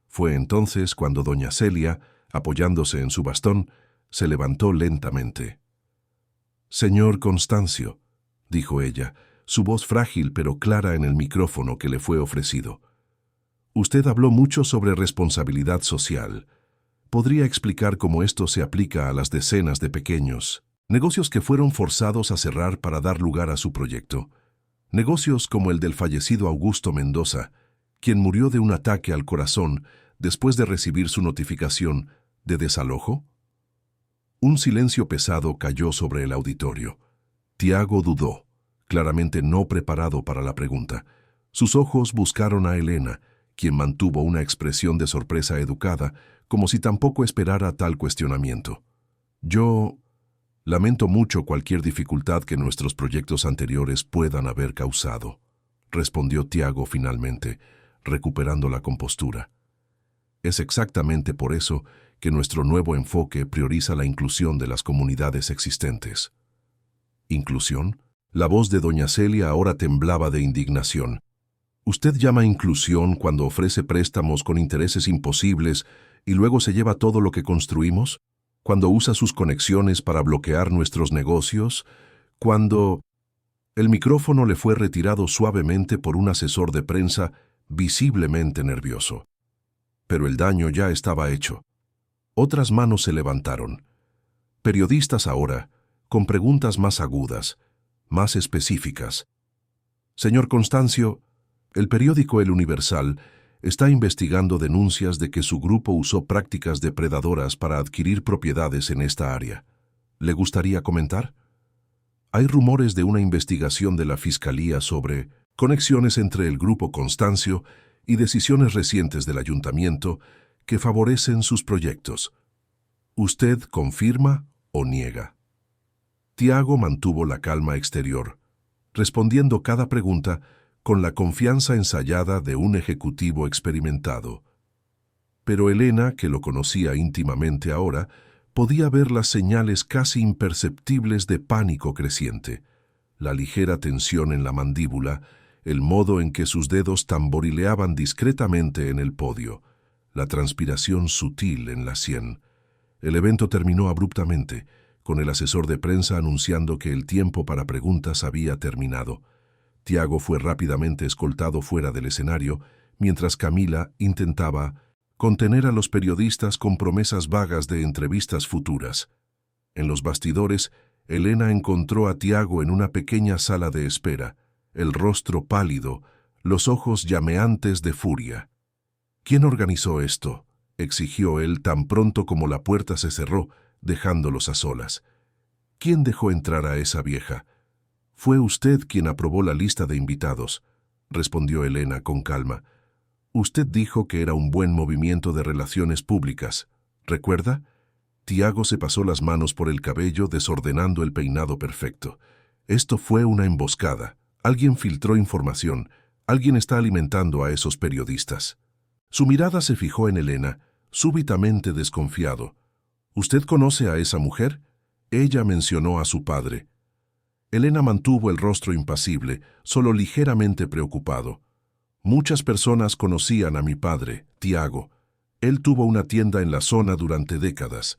Fue entonces cuando doña Celia, apoyándose en su bastón, se levantó lentamente. «Señor Constancio», dijo ella, su voz frágil pero clara en el micrófono que le fue ofrecido. «Usted habló mucho sobre responsabilidad social. ¿Podría explicar cómo esto se aplica a las decenas de pequeños negocios que fueron forzados a cerrar para dar lugar a su proyecto? Negocios como el del fallecido Augusto Mendoza, quien murió de un ataque al corazón después de recibir su notificación de desalojo». Un silencio pesado cayó sobre el auditorio. Tiago dudó, claramente no preparado para la pregunta. Sus ojos buscaron a Elena, quien mantuvo una expresión de sorpresa educada, como si tampoco esperara tal cuestionamiento. «Yo lamento mucho cualquier dificultad que nuestros proyectos anteriores puedan haber causado», respondió Tiago finalmente, recuperando la compostura. «Es exactamente por eso que nuestro nuevo enfoque prioriza la inclusión de las comunidades existentes». «¿Inclusión?». La voz de doña Celia ahora temblaba de indignación. «¿Usted llama inclusión cuando ofrece préstamos con intereses imposibles y luego se lleva todo lo que construimos? ¿Cuando usa sus conexiones para bloquear nuestros negocios? ¿Cuando...». El micrófono le fue retirado suavemente por un asesor de prensa visiblemente nervioso. Pero el daño ya estaba hecho. Otras manos se levantaron. Periodistas ahora, con preguntas más agudas, más específicas. «Señor Constancio, el periódico El Universal está investigando denuncias de que su grupo usó prácticas depredadoras para adquirir propiedades en esta área. ¿Le gustaría comentar? Hay rumores de una investigación de la Fiscalía sobre conexiones entre el grupo Constancio y decisiones recientes del ayuntamiento que favorecen sus proyectos. ¿Usted confirma o niega?». Tiago mantuvo la calma exterior, respondiendo cada pregunta con la confianza ensayada de un ejecutivo experimentado. Pero Elena, que lo conocía íntimamente ahora, podía ver las señales casi imperceptibles de pánico creciente, la ligera tensión en la mandíbula, el modo en que sus dedos tamborileaban discretamente en el podio, la transpiración sutil en la sien. El evento terminó abruptamente, con el asesor de prensa anunciando que el tiempo para preguntas había terminado. Tiago fue rápidamente escoltado fuera del escenario, mientras Camila intentaba contener a los periodistas con promesas vagas de entrevistas futuras. En los bastidores, Elena encontró a Tiago en una pequeña sala de espera, el rostro pálido, los ojos llameantes de furia. «¿Quién organizó esto?», exigió él tan pronto como la puerta se cerró, dejándolos a solas. «¿Quién dejó entrar a esa vieja?». «Fue usted quien aprobó la lista de invitados», respondió Elena con calma. «Usted dijo que era un buen movimiento de relaciones públicas. ¿Recuerda?». Tiago se pasó las manos por el cabello, desordenando el peinado perfecto. «Esto fue una emboscada. Alguien filtró información. Alguien está alimentando a esos periodistas». Su mirada se fijó en Elena, súbitamente desconfiado. «¿Usted conoce a esa mujer?». Ella mencionó a su padre. Elena mantuvo el rostro impasible, solo ligeramente preocupado. «Muchas personas conocían a mi padre, Tiago. Él tuvo una tienda en la zona durante décadas».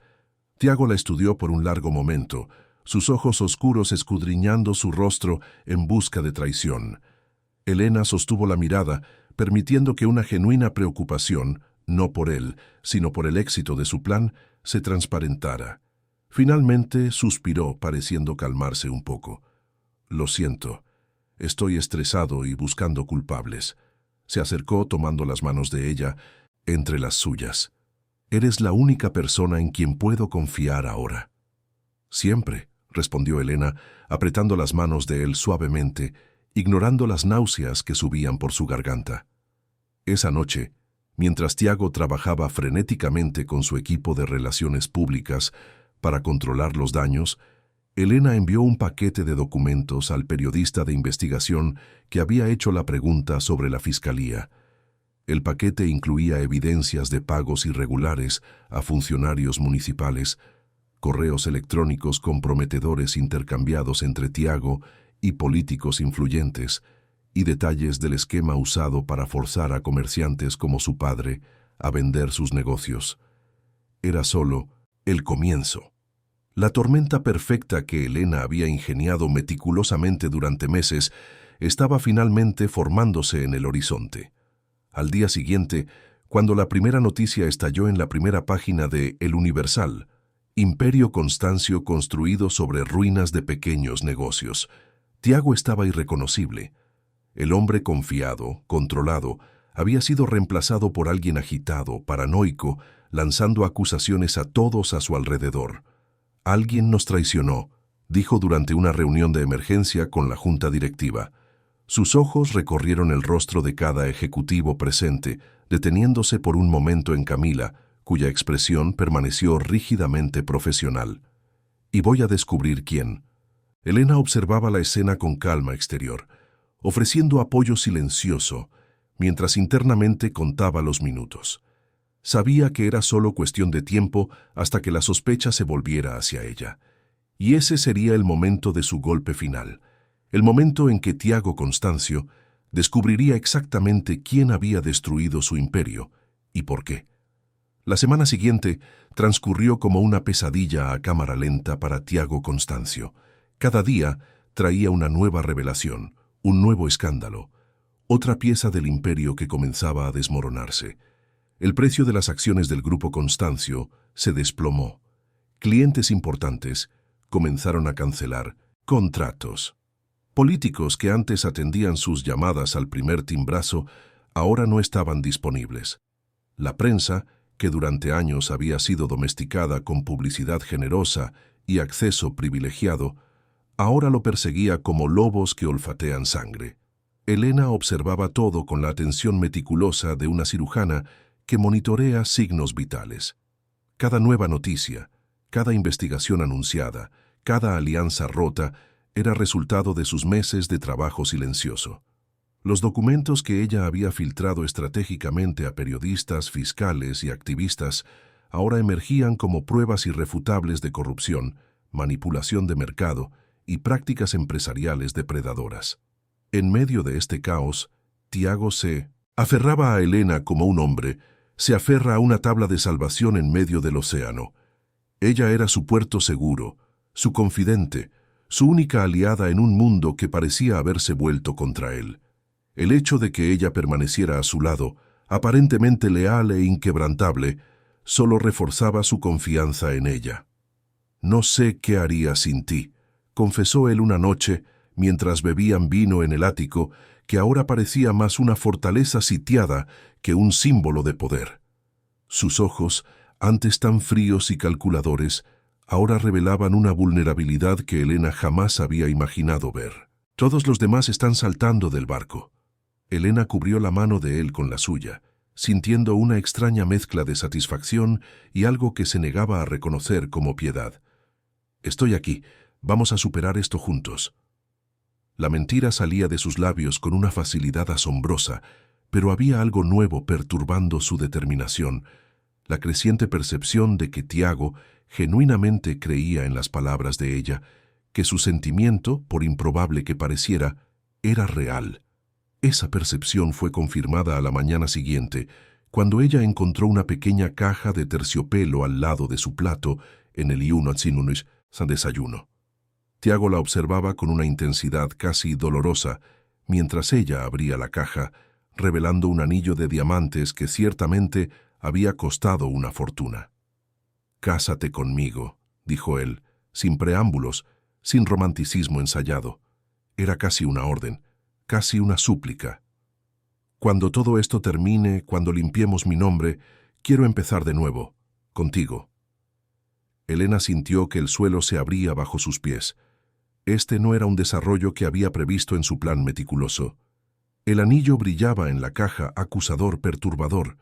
Tiago la estudió por un largo momento, sus ojos oscuros escudriñando su rostro en busca de traición. Elena sostuvo la mirada, permitiendo que una genuina preocupación, no por él, sino por el éxito de su plan, se transparentara. Finalmente suspiró, pareciendo calmarse un poco. «Lo siento. Estoy estresado y buscando culpables». Se acercó tomando las manos de ella entre las suyas. «Eres la única persona en quien puedo confiar ahora». «Siempre», respondió Elena, apretando las manos de él suavemente, ignorando las náuseas que subían por su garganta. Esa noche, mientras Tiago trabajaba frenéticamente con su equipo de relaciones públicas para controlar los daños, Elena envió un paquete de documentos al periodista de investigación que había hecho la pregunta sobre la fiscalía. El paquete incluía evidencias de pagos irregulares a funcionarios municipales, correos electrónicos comprometedores intercambiados entre Tiago y políticos influyentes, y detalles del esquema usado para forzar a comerciantes como su padre a vender sus negocios. Era solo el comienzo. La tormenta perfecta que Elena había ingeniado meticulosamente durante meses estaba finalmente formándose en el horizonte. Al día siguiente, cuando la primera noticia estalló en la primera página de El Universal, Imperio Constancio construido sobre ruinas de pequeños negocios, Tiago estaba irreconocible. El hombre confiado, controlado, había sido reemplazado por alguien agitado, paranoico, lanzando acusaciones a todos a su alrededor. «Alguien nos traicionó», dijo durante una reunión de emergencia con la junta directiva. Sus ojos recorrieron el rostro de cada ejecutivo presente, deteniéndose por un momento en Camila, cuya expresión permaneció rígidamente profesional. «Y voy a descubrir quién». Elena observaba la escena con calma exterior, ofreciendo apoyo silencioso, mientras internamente contaba los minutos. Sabía que era solo cuestión de tiempo hasta que la sospecha se volviera hacia ella. Y ese sería el momento de su golpe final, el momento en que Tiago Constancio descubriría exactamente quién había destruido su imperio y por qué. La semana siguiente transcurrió como una pesadilla a cámara lenta para Tiago Constancio. Cada día traía una nueva revelación, un nuevo escándalo, otra pieza del imperio que comenzaba a desmoronarse. El precio de las acciones del Grupo Constancio se desplomó. Clientes importantes comenzaron a cancelar contratos. Políticos que antes atendían sus llamadas al primer timbrazo ahora no estaban disponibles. La prensa, que durante años había sido domesticada con publicidad generosa y acceso privilegiado, ahora lo perseguía como lobos que olfatean sangre. Elena observaba todo con la atención meticulosa de una cirujana que monitorea signos vitales. Cada nueva noticia, cada investigación anunciada, cada alianza rota era resultado de sus meses de trabajo silencioso. Los documentos que ella había filtrado estratégicamente a periodistas, fiscales y activistas ahora emergían como pruebas irrefutables de corrupción, manipulación de mercado y prácticas empresariales depredadoras. En medio de este caos, Tiago se aferraba a Elena como un hombre se aferra a una tabla de salvación en medio del océano. Ella era su puerto seguro, su confidente, su única aliada en un mundo que parecía haberse vuelto contra él. El hecho de que ella permaneciera a su lado, aparentemente leal e inquebrantable, solo reforzaba su confianza en ella. «No sé qué haría sin ti», confesó él una noche, mientras bebían vino en el ático, que ahora parecía más una fortaleza sitiada que un símbolo de poder. Sus ojos, antes tan fríos y calculadores, ahora revelaban una vulnerabilidad que Elena jamás había imaginado ver. «Todos los demás están saltando del barco». Elena cubrió la mano de él con la suya, sintiendo una extraña mezcla de satisfacción y algo que se negaba a reconocer como piedad. «Estoy aquí, vamos a superar esto juntos». La mentira salía de sus labios con una facilidad asombrosa, pero había algo nuevo perturbando su determinación, la creciente percepción de que Tiago genuinamente creía en las palabras de ella, que su sentimiento, por improbable que pareciera, era real. Esa percepción fue confirmada a la mañana siguiente, cuando ella encontró una pequeña caja de terciopelo al lado de su plato en el desayuno. Tiago la observaba con una intensidad casi dolorosa, mientras ella abría la caja, revelando un anillo de diamantes que ciertamente había costado una fortuna. «Cásate conmigo», dijo él, sin preámbulos, sin romanticismo ensayado. Era casi una orden, casi una súplica. «Cuando todo esto termine, cuando limpiemos mi nombre, quiero empezar de nuevo, contigo». Elena sintió que el suelo se abría bajo sus pies. Este no era un desarrollo que había previsto en su plan meticuloso. El anillo brillaba en la caja, acusador, perturbador.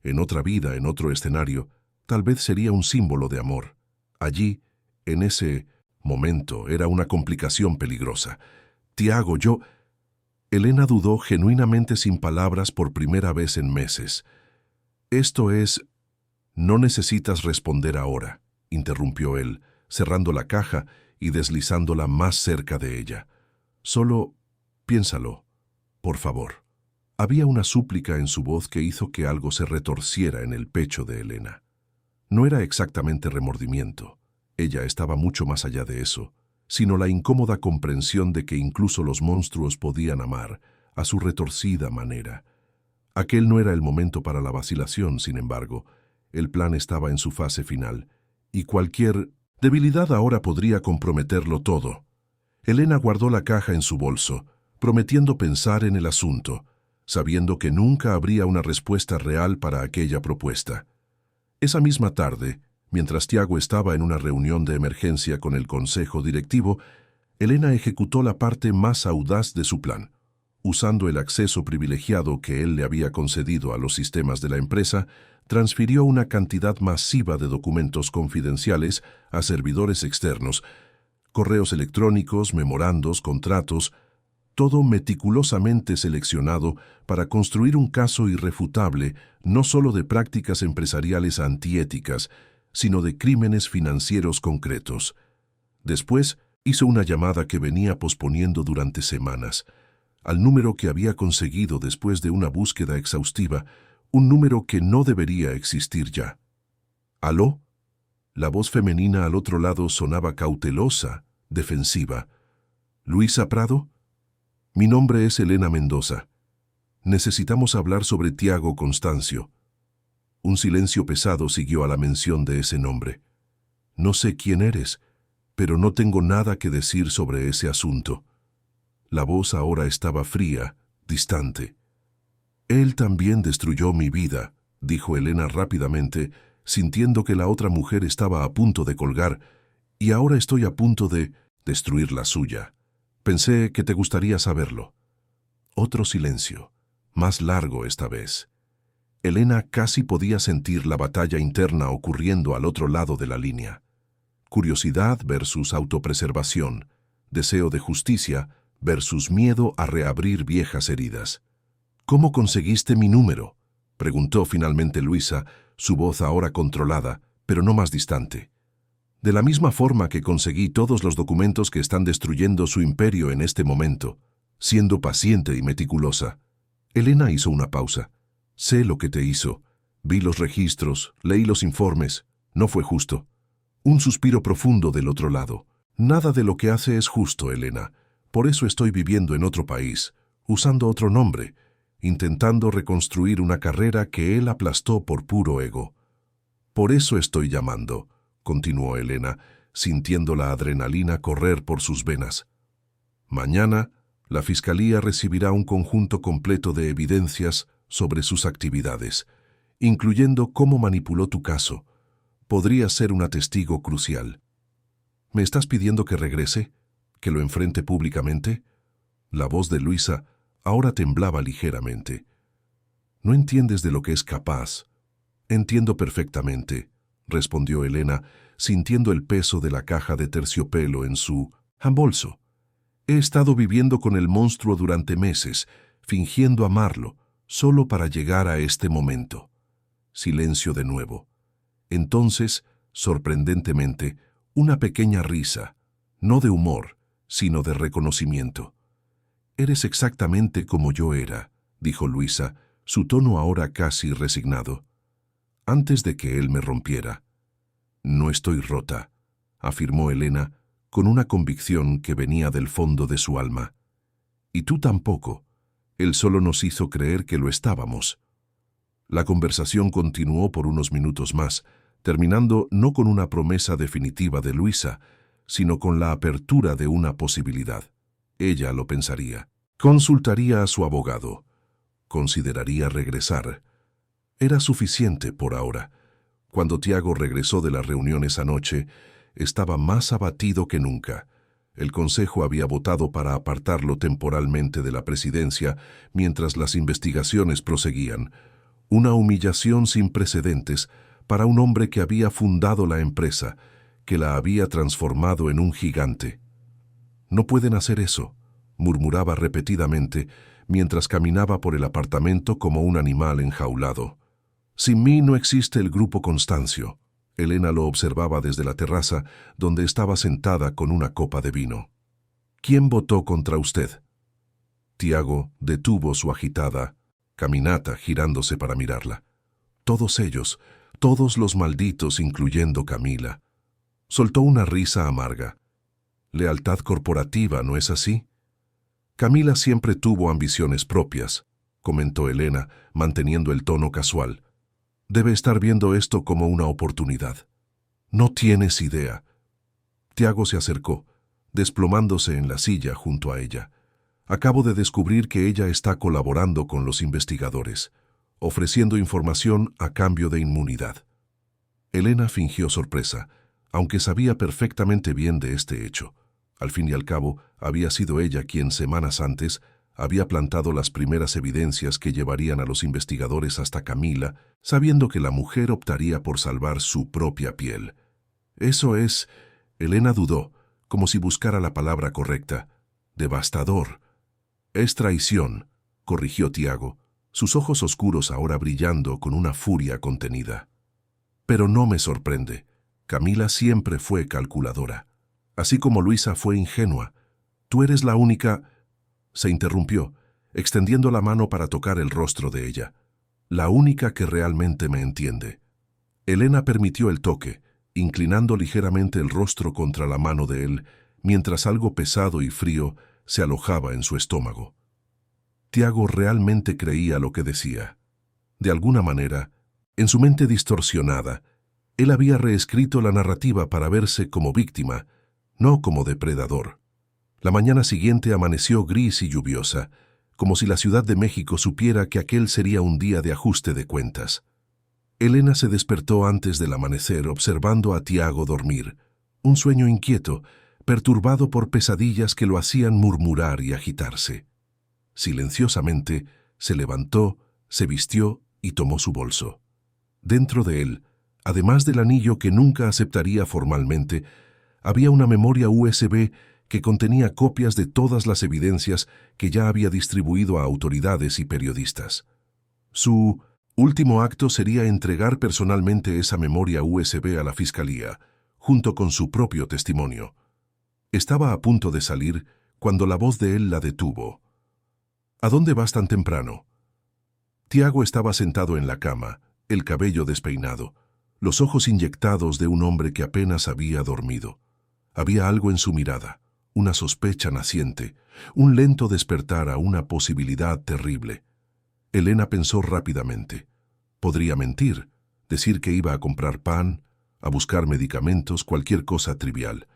En otra vida, en otro escenario, tal vez sería un símbolo de amor. Allí, en ese momento, era una complicación peligrosa. «Tiago, yo...» Elena dudó genuinamente sin palabras por primera vez en meses. «Esto es...» «No necesitas responder ahora», interrumpió él, cerrando la caja y deslizándola más cerca de ella. «Solo piénsalo, por favor». Había una súplica en su voz que hizo que algo se retorciera en el pecho de Elena. No era exactamente remordimiento, ella estaba mucho más allá de eso, sino la incómoda comprensión de que incluso los monstruos podían amar a su retorcida manera. Aquel no era el momento para la vacilación, sin embargo. El plan estaba en su fase final, y cualquier debilidad ahora podría comprometerlo todo. Elena guardó la caja en su bolso, prometiendo pensar en el asunto, sabiendo que nunca habría una respuesta real para aquella propuesta. Esa misma tarde, mientras Tiago estaba en una reunión de emergencia con el consejo directivo, Elena ejecutó la parte más audaz de su plan. Usando el acceso privilegiado que él le había concedido a los sistemas de la empresa, transfirió una cantidad masiva de documentos confidenciales a servidores externos, correos electrónicos, memorandos, contratos, todo meticulosamente seleccionado para construir un caso irrefutable no solo de prácticas empresariales antiéticas, sino de crímenes financieros concretos. Después hizo una llamada que venía posponiendo durante semanas, al número que había conseguido después de una búsqueda exhaustiva, un número que no debería existir ya. «¿Aló?» La voz femenina al otro lado sonaba cautelosa, defensiva. «¿Luisa Prado?» «Mi nombre es Elena Mendoza. Necesitamos hablar sobre Tiago Constancio». Un silencio pesado siguió a la mención de ese nombre. «No sé quién eres, pero no tengo nada que decir sobre ese asunto». La voz ahora estaba fría, distante. «Él también destruyó mi vida», dijo Elena rápidamente, sintiendo que la otra mujer estaba a punto de colgar, «y ahora estoy a punto de destruir la suya. Pensé que te gustaría saberlo». Otro silencio, más largo esta vez. Elena casi podía sentir la batalla interna ocurriendo al otro lado de la línea. Curiosidad versus autopreservación, deseo de justicia versus miedo a reabrir viejas heridas. «¿Cómo conseguiste mi número?», preguntó finalmente Luisa, su voz ahora controlada, pero no más distante. «De la misma forma que conseguí todos los documentos que están destruyendo su imperio en este momento, siendo paciente y meticulosa». Elena hizo una pausa. «Sé lo que te hizo. Vi los registros, leí los informes. No fue justo». Un suspiro profundo del otro lado. «Nada de lo que hace es justo, Elena. Por eso estoy viviendo en otro país, usando otro nombre, intentando reconstruir una carrera que él aplastó por puro ego. Por eso estoy llamando», continuó Elena, sintiendo la adrenalina correr por sus venas. «Mañana, la Fiscalía recibirá un conjunto completo de evidencias sobre sus actividades, incluyendo cómo manipuló tu caso. Podría ser una testigo crucial». «¿Me estás pidiendo que regrese? ¿Que lo enfrente públicamente?». La voz de Luisa ahora temblaba ligeramente. «No entiendes de lo que es capaz». «Entiendo perfectamente», respondió Elena, sintiendo el peso de la caja de terciopelo en su bolso. «He estado viviendo con el monstruo durante meses, fingiendo amarlo, solo para llegar a este momento». Silencio de nuevo. Entonces, sorprendentemente, una pequeña risa, no de humor, sino de reconocimiento. «Eres exactamente como yo era», dijo Luisa, su tono ahora casi resignado. «Antes de que él me rompiera». «No estoy rota», afirmó Elena, con una convicción que venía del fondo de su alma. «Y tú tampoco. Él solo nos hizo creer que lo estábamos». La conversación continuó por unos minutos más, terminando no con una promesa definitiva de Luisa, sino con la apertura de una posibilidad. Ella lo pensaría. Consultaría a su abogado. Consideraría regresar. Era suficiente por ahora. Cuando Tiago regresó de la reunión esa noche, estaba más abatido que nunca. El Consejo había votado para apartarlo temporalmente de la presidencia mientras las investigaciones proseguían. Una humillación sin precedentes para un hombre que había fundado la empresa, que la había transformado en un gigante. «No pueden hacer eso», murmuraba repetidamente mientras caminaba por el apartamento como un animal enjaulado. «Sin mí no existe el Grupo Constancio». Elena lo observaba desde la terraza, donde estaba sentada con una copa de vino. «¿Quién votó contra usted?» Tiago detuvo su agitada caminata girándose para mirarla. «Todos ellos, todos los malditos, incluyendo Camila». Soltó una risa amarga. «Lealtad corporativa, ¿no es así?» «Camila siempre tuvo ambiciones propias», comentó Elena, manteniendo el tono casual. «Debe estar viendo esto como una oportunidad». «No tienes idea». Tiago se acercó, desplomándose en la silla junto a ella. «Acabo de descubrir que ella está colaborando con los investigadores, ofreciendo información a cambio de inmunidad». Elena fingió sorpresa, aunque sabía perfectamente bien de este hecho. Al fin y al cabo, había sido ella quien semanas antes había plantado las primeras evidencias que llevarían a los investigadores hasta Camila, sabiendo que la mujer optaría por salvar su propia piel. «Eso es», Elena dudó, como si buscara la palabra correcta, «devastador». «Es traición», corrigió Tiago, sus ojos oscuros ahora brillando con una furia contenida. «Pero no me sorprende. Camila siempre fue calculadora. Así como Luisa fue ingenua. Tú eres la única...» Se interrumpió, extendiendo la mano para tocar el rostro de ella. «La única que realmente me entiende». Elena permitió el toque, inclinando ligeramente el rostro contra la mano de él, mientras algo pesado y frío se alojaba en su estómago. Tiago realmente creía lo que decía. De alguna manera, en su mente distorsionada, él había reescrito la narrativa para verse como víctima, no como depredador. La mañana siguiente amaneció gris y lluviosa, como si la Ciudad de México supiera que aquel sería un día de ajuste de cuentas. Elena se despertó antes del amanecer observando a Tiago dormir, un sueño inquieto, perturbado por pesadillas que lo hacían murmurar y agitarse. Silenciosamente, se levantó, se vistió y tomó su bolso. Dentro de él, además del anillo que nunca aceptaría formalmente, había una memoria USB que contenía copias de todas las evidencias que ya había distribuido a autoridades y periodistas. Su último acto sería entregar personalmente esa memoria USB a la fiscalía, junto con su propio testimonio. Estaba a punto de salir cuando la voz de él la detuvo. «¿A dónde vas tan temprano?» Tiago estaba sentado en la cama, el cabello despeinado, los ojos inyectados de un hombre que apenas había dormido. Había algo en su mirada, una sospecha naciente, un lento despertar a una posibilidad terrible. Elena pensó rápidamente. Podría mentir, decir que iba a comprar pan, a buscar medicamentos, cualquier cosa trivial.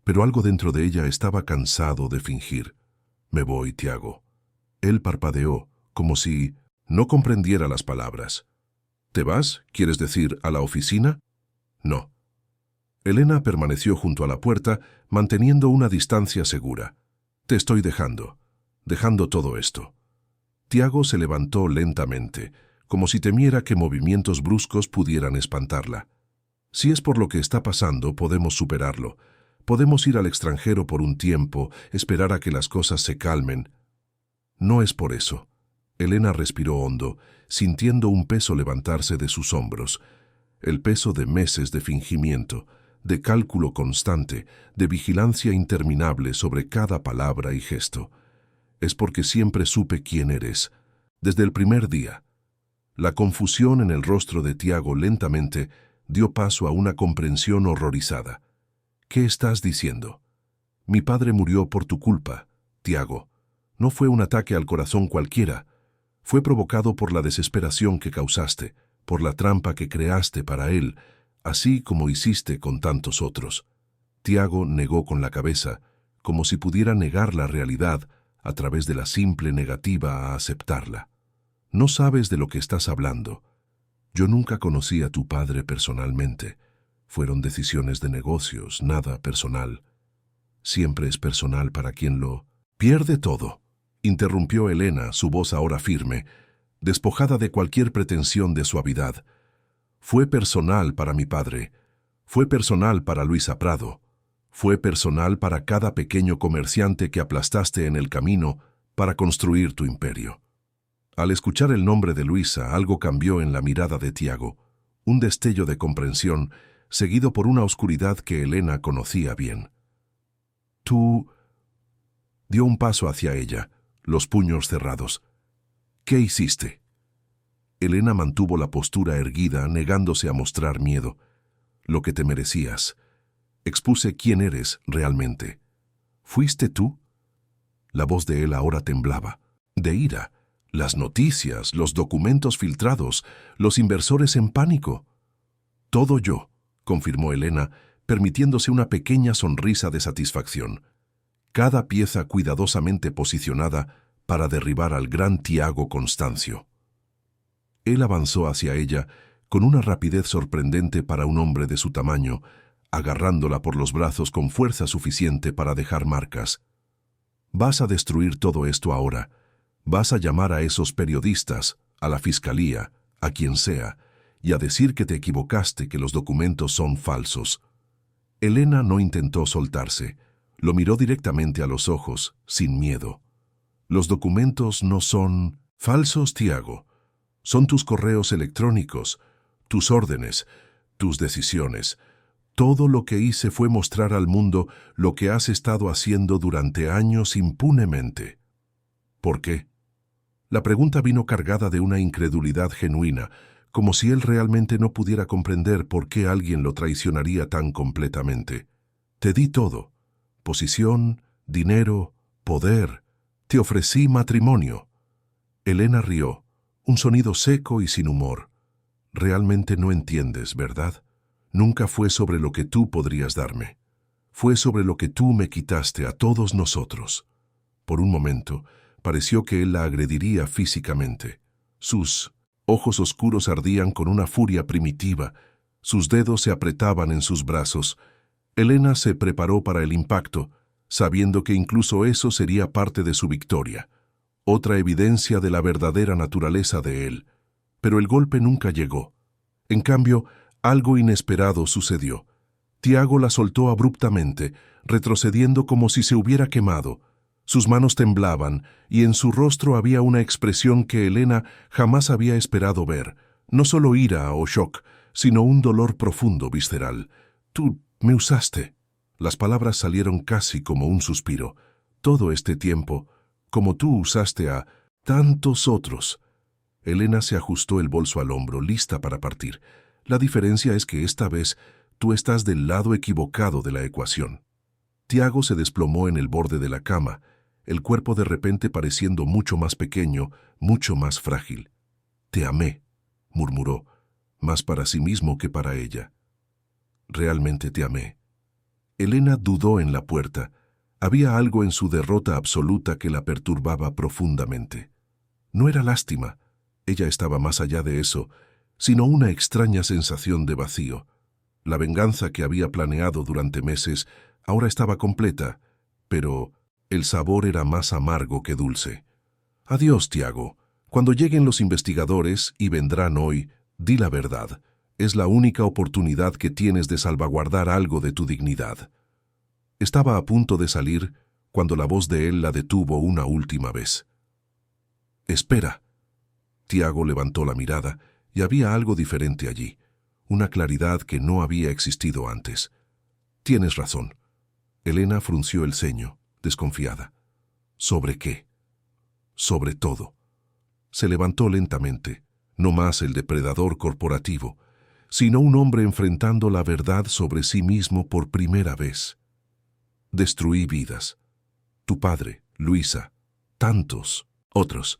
Pero algo dentro de ella estaba cansado de fingir. «Me voy, Tiago». Él parpadeó, como si no comprendiera las palabras. «¿Te vas? ¿Quieres decir a la oficina?» «No». Elena permaneció junto a la puerta, manteniendo una distancia segura. «Te estoy dejando todo esto». Tiago se levantó lentamente, como si temiera que movimientos bruscos pudieran espantarla. «Si es por lo que está pasando, podemos superarlo. Podemos ir al extranjero por un tiempo, esperar a que las cosas se calmen». «No es por eso». Elena respiró hondo, sintiendo un peso levantarse de sus hombros. El peso de meses de fingimiento, de cálculo constante, de vigilancia interminable sobre cada palabra y gesto. «Es porque siempre supe quién eres, desde el primer día». La confusión en el rostro de Tiago lentamente dio paso a una comprensión horrorizada. «¿Qué estás diciendo?» «Mi padre murió por tu culpa, Tiago. No fue un ataque al corazón cualquiera. Fue provocado por la desesperación que causaste, por la trampa que creaste para él, así como hiciste con tantos otros. Tiago negó con la cabeza, como si pudiera negar la realidad a través de la simple negativa a aceptarla. No sabes de lo que estás hablando. Yo nunca conocí a tu padre personalmente. Fueron decisiones de negocios, nada personal. Siempre es personal para quien lo pierde todo, interrumpió Elena, su voz ahora firme, despojada de cualquier pretensión de suavidad. Fue personal para mi padre, fue personal para Luisa Prado, fue personal para cada pequeño comerciante que aplastaste en el camino para construir tu imperio. Al escuchar el nombre de Luisa, algo cambió en la mirada de Tiago, un destello de comprensión, seguido por una oscuridad que Elena conocía bien. Tú... Dio un paso hacia ella, los puños cerrados. ¿Qué hiciste? Elena mantuvo la postura erguida, negándose a mostrar miedo. Lo que te merecías. Expuse quién eres realmente. ¿Fuiste tú? La voz de él ahora temblaba, de ira. Las noticias, los documentos filtrados, los inversores en pánico. Todo yo, confirmó Elena, permitiéndose una pequeña sonrisa de satisfacción. Cada pieza cuidadosamente posicionada para derribar al gran Tiago Constancio. Él avanzó hacia ella con una rapidez sorprendente para un hombre de su tamaño, agarrándola por los brazos con fuerza suficiente para dejar marcas. Vas a destruir todo esto ahora. Vas a llamar a esos periodistas, a la fiscalía, a quien sea, y a decir que te equivocaste, que los documentos son falsos. Elena no intentó soltarse. Lo miró directamente a los ojos, sin miedo. Los documentos no son falsos, Tiago. Son tus correos electrónicos, tus órdenes, tus decisiones. Todo lo que hice fue mostrar al mundo lo que has estado haciendo durante años impunemente. ¿Por qué? La pregunta vino cargada de una incredulidad genuina, como si él realmente no pudiera comprender por qué alguien lo traicionaría tan completamente. Te di todo. Posición, dinero, poder. Te ofrecí matrimonio. Elena rió, un sonido seco y sin humor. Realmente no entiendes, ¿verdad? Nunca fue sobre lo que tú podrías darme. Fue sobre lo que tú me quitaste a todos nosotros. Por un momento, pareció que él la agrediría físicamente. Sus ojos oscuros ardían con una furia primitiva. Sus dedos se apretaban en sus brazos. Elena se preparó para el impacto, sabiendo que incluso eso sería parte de su victoria, otra evidencia de la verdadera naturaleza de él. Pero el golpe nunca llegó. En cambio, algo inesperado sucedió. Tiago la soltó abruptamente, retrocediendo como si se hubiera quemado. Sus manos temblaban, y en su rostro había una expresión que Elena jamás había esperado ver, no solo ira o shock, sino un dolor profundo, visceral. Tú me usaste. Las palabras salieron casi como un suspiro. Todo este tiempo, como tú usaste a tantos otros. Elena se ajustó el bolso al hombro, lista para partir. La diferencia es que esta vez tú estás del lado equivocado de la ecuación. Tiago se desplomó en el borde de la cama, el cuerpo de repente pareciendo mucho más pequeño, mucho más frágil. Te amé, murmuró, más para sí mismo que para ella. Realmente te amé. Elena dudó en la puerta. Había algo en su derrota absoluta que la perturbaba profundamente. No era lástima, ella estaba más allá de eso, sino una extraña sensación de vacío. La venganza que había planeado durante meses ahora estaba completa, pero el sabor era más amargo que dulce. Adiós, Tiago. Cuando lleguen los investigadores, y vendrán hoy, di la verdad. Es la única oportunidad que tienes de salvaguardar algo de tu dignidad. Estaba a punto de salir cuando la voz de él la detuvo una última vez. Espera. Tiago levantó la mirada y había algo diferente allí, una claridad que no había existido antes. Tienes razón. Elena frunció el ceño, desconfiada. ¿Sobre qué? Sobre todo. Se levantó lentamente, no más el depredador corporativo, sino un hombre enfrentando la verdad sobre sí mismo por primera vez. Destruí vidas. Tu padre, Luisa, tantos otros.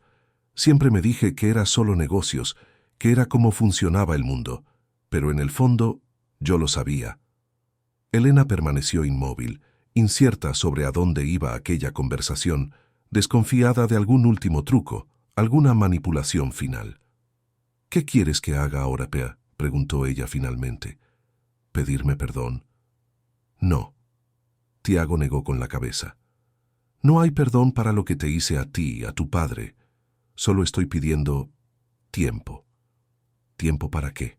Siempre me dije que era solo negocios, que era como funcionaba el mundo, pero en el fondo Yo lo sabía. Elena permaneció inmóvil, incierta sobre a dónde iba aquella conversación, desconfiada de algún último truco, alguna manipulación final. «¿Qué quieres que haga ahora, Pea?», preguntó ella finalmente. «¿Pedirme perdón?». «No». Tiago negó con la cabeza. «No hay perdón para lo que te hice a ti, a tu padre. Solo estoy pidiendo tiempo». ¿Tiempo para qué?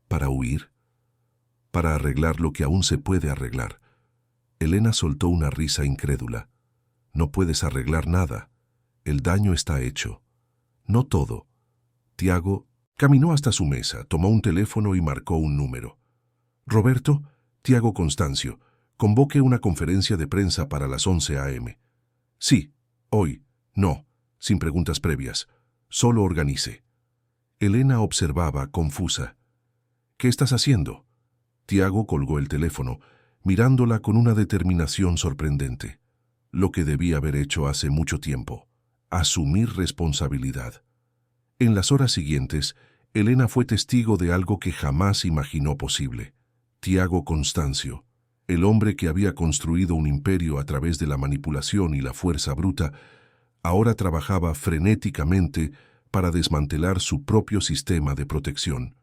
¿Para huir? ¿Para arreglar lo que aún se puede arreglar? Elena soltó una risa incrédula. «No puedes arreglar nada. El daño está hecho. No todo». Tiago caminó hasta su mesa, tomó un teléfono y marcó un número. «Roberto, Tiago Constancio, convoque una conferencia de prensa para las 11 a.m. «Sí, hoy. No, sin preguntas previas. Solo organice». Elena observaba, confusa. «¿Qué estás haciendo?». Tiago colgó el teléfono, mirándola con una determinación sorprendente. Lo que debía haber hecho hace mucho tiempo: asumir responsabilidad. En las horas siguientes, Elena fue testigo de algo que jamás imaginó posible. Tiago Constancio, el hombre que había construido un imperio a través de la manipulación y la fuerza bruta, ahora trabajaba frenéticamente para desmantelar su propio sistema de protección.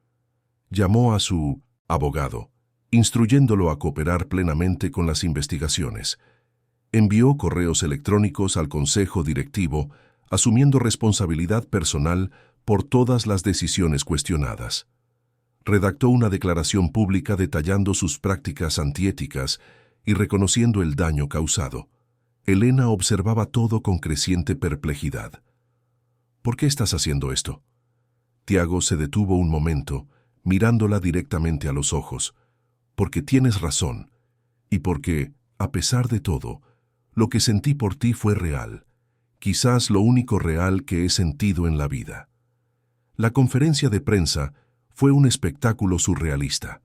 Llamó a su abogado, instruyéndolo a cooperar plenamente con las investigaciones. Envió correos electrónicos al consejo directivo, asumiendo responsabilidad personal por todas las decisiones cuestionadas. Redactó una declaración pública detallando sus prácticas antiéticas y reconociendo el daño causado. Elena observaba todo con creciente perplejidad. «¿Por qué estás haciendo esto?». Tiago se detuvo un momento, mirándola directamente a los ojos. «Porque tienes razón, y porque, a pesar de todo, lo que sentí por ti fue real, quizás lo único real que he sentido en la vida». La conferencia de prensa fue un espectáculo surrealista.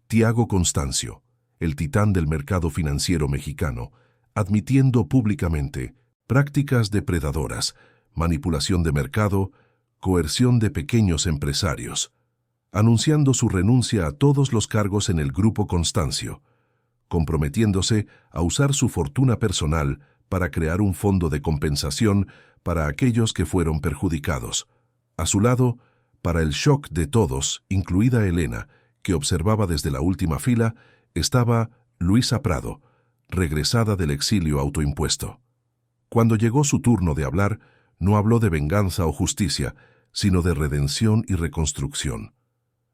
Tiago Constancio, el titán del mercado financiero mexicano, admitiendo públicamente prácticas depredadoras, manipulación de mercado, coerción de pequeños empresarios, anunciando su renuncia a todos los cargos en el Grupo Constancio, comprometiéndose a usar su fortuna personal para crear un fondo de compensación para aquellos que fueron perjudicados. A su lado, para el shock de todos, incluida Elena, que observaba desde la última fila, estaba Luisa Prado, regresada del exilio autoimpuesto. Cuando llegó su turno de hablar, no habló de venganza o justicia, sino de redención y reconstrucción.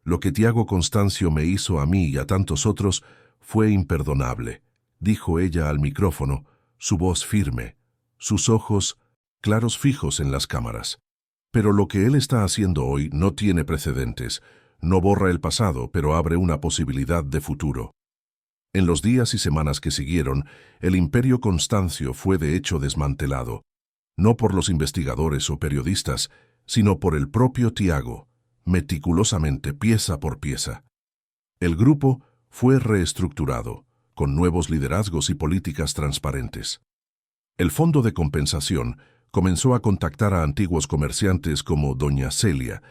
«Lo que Tiago Constancio me hizo a mí y a tantos otros fue imperdonable», dijo ella al micrófono, su voz firme, sus ojos claros fijos en las cámaras. «Pero lo que él está haciendo hoy no tiene precedentes. No borra el pasado, pero abre una posibilidad de futuro». En los días y semanas que siguieron, el Imperio Constancio fue de hecho desmantelado, no por los investigadores o periodistas, sino por el propio Tiago, meticulosamente pieza por pieza. El grupo fue reestructurado, con nuevos liderazgos y políticas transparentes. El Fondo de Compensación comenzó a contactar a antiguos comerciantes como Doña Celia,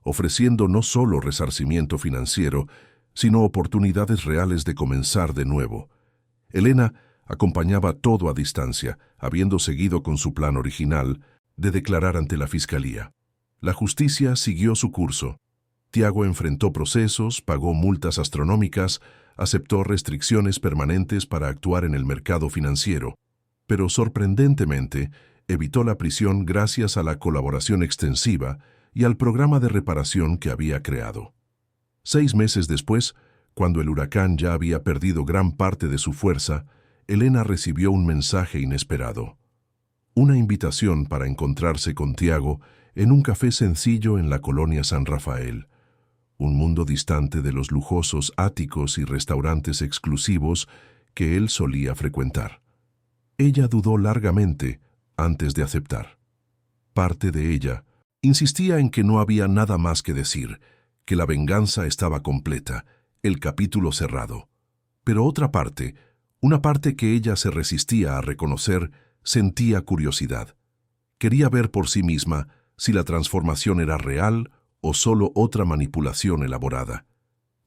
ofreciendo no solo resarcimiento financiero, sino oportunidades reales de comenzar de nuevo. Elena acompañaba todo a distancia, habiendo seguido con su plan original de declarar ante la Fiscalía. La justicia siguió su curso. Tiago enfrentó procesos, pagó multas astronómicas, aceptó restricciones permanentes para actuar en el mercado financiero, pero sorprendentemente evitó la prisión gracias a la colaboración extensiva y al programa de reparación que había creado. 6 meses después, cuando el huracán ya había perdido gran parte de su fuerza, Elena recibió un mensaje inesperado. Una invitación para encontrarse con Tiago en un café sencillo en la colonia San Rafael, un mundo distante de los lujosos áticos y restaurantes exclusivos que él solía frecuentar. Ella dudó largamente antes de aceptar. Parte de ella insistía en que no había nada más que decir, que la venganza estaba completa, el capítulo cerrado. Pero otra parte, una parte que ella se resistía a reconocer, sentía curiosidad. Quería ver por sí misma si la transformación era real o solo otra manipulación elaborada.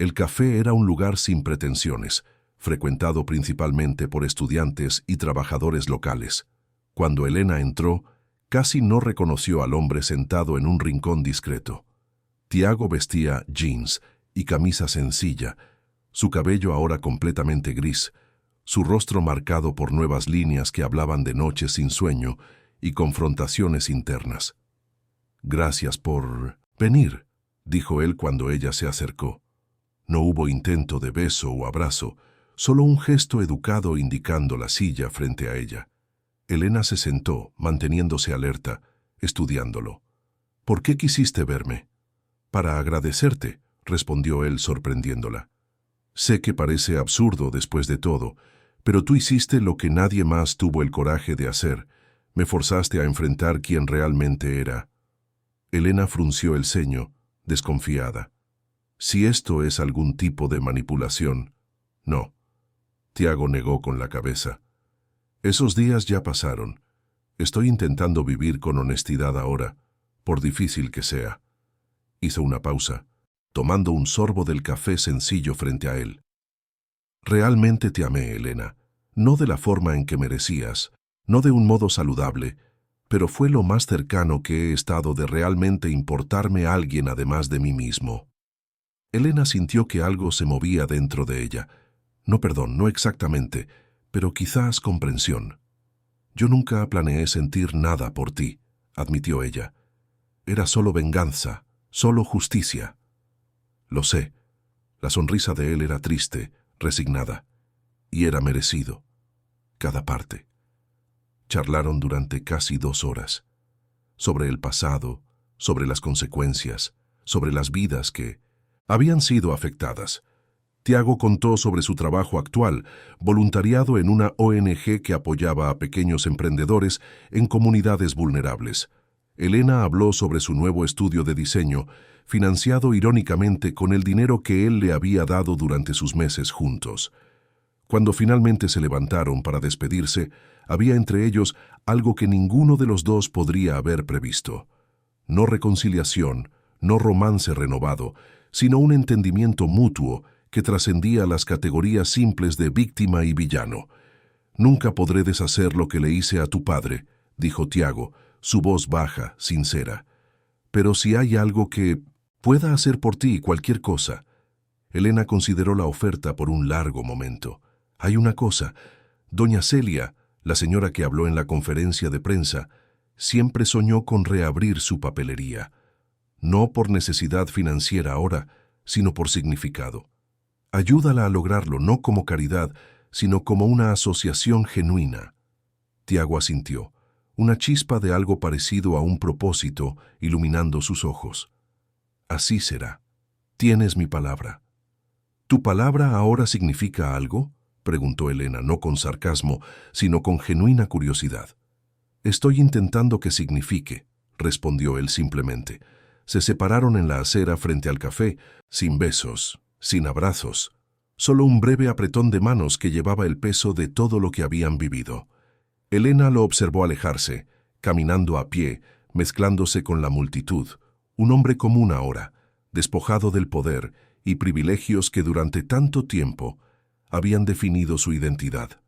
El café era un lugar sin pretensiones, frecuentado principalmente por estudiantes y trabajadores locales. Cuando Elena entró, casi no reconoció al hombre sentado en un rincón discreto. Tiago vestía jeans y camisa sencilla, su cabello ahora completamente gris, su rostro marcado por nuevas líneas que hablaban de noches sin sueño y confrontaciones internas. «Gracias por venir», dijo él cuando ella se acercó. No hubo intento de beso o abrazo, solo un gesto educado indicando la silla frente a ella. Elena se sentó, manteniéndose alerta, estudiándolo. «¿Por qué quisiste verme?» «Para agradecerte», respondió él sorprendiéndola. «Sé que parece absurdo después de todo, pero tú hiciste lo que nadie más tuvo el coraje de hacer. Me forzaste a enfrentar quién realmente era». Elena frunció el ceño, desconfiada. «Si esto es algún tipo de manipulación...» «No». Tiago negó con la cabeza. «Esos días ya pasaron. Estoy intentando vivir con honestidad ahora, por difícil que sea». Hizo una pausa, tomando un sorbo del café sencillo frente a él. «Realmente te amé, Elena. No de la forma en que merecías, no de un modo saludable, pero fue lo más cercano que he estado de realmente importarme a alguien además de mí mismo». Elena sintió que algo se movía dentro de ella. No exactamente, pero quizás comprensión. «Yo nunca planeé sentir nada por ti», admitió ella. «Era solo venganza, solo justicia». «Lo sé». La sonrisa de él era triste, resignada, y era merecido. Cada parte. Charlaron durante casi 2 horas. Sobre el pasado, sobre las consecuencias, sobre las vidas que habían sido afectadas. Tiago contó sobre su trabajo actual, voluntariado en una ONG que apoyaba a pequeños emprendedores en comunidades vulnerables. Elena habló sobre su nuevo estudio de diseño, financiado irónicamente con el dinero que él le había dado durante sus meses juntos. Cuando finalmente se levantaron para despedirse, había entre ellos algo que ninguno de los dos podría haber previsto. No reconciliación, no romance renovado, sino un entendimiento mutuo que trascendía las categorías simples de víctima y villano. «Nunca podré deshacer lo que le hice a tu padre», dijo Tiago, su voz baja, sincera. «Pero si hay algo que pueda hacer por ti, cualquier cosa». Elena consideró la oferta por un largo momento. «Hay una cosa. Doña Celia, la señora que habló en la conferencia de prensa, siempre soñó con reabrir su papelería. No por necesidad financiera ahora, sino por significado. Ayúdala a lograrlo, no como caridad, sino como una asociación genuina». Tiago asintió, una chispa de algo parecido a un propósito iluminando sus ojos. «Así será. Tienes mi palabra». «¿Tu palabra ahora significa algo?», preguntó Elena, no con sarcasmo, sino con genuina curiosidad. «Estoy intentando que signifique», respondió él simplemente. Se separaron en la acera frente al café, sin besos, sin abrazos, solo un breve apretón de manos que llevaba el peso de todo lo que habían vivido. Elena lo observó alejarse, caminando a pie, mezclándose con la multitud, un hombre común ahora, despojado del poder y privilegios que durante tanto tiempo habían definido su identidad.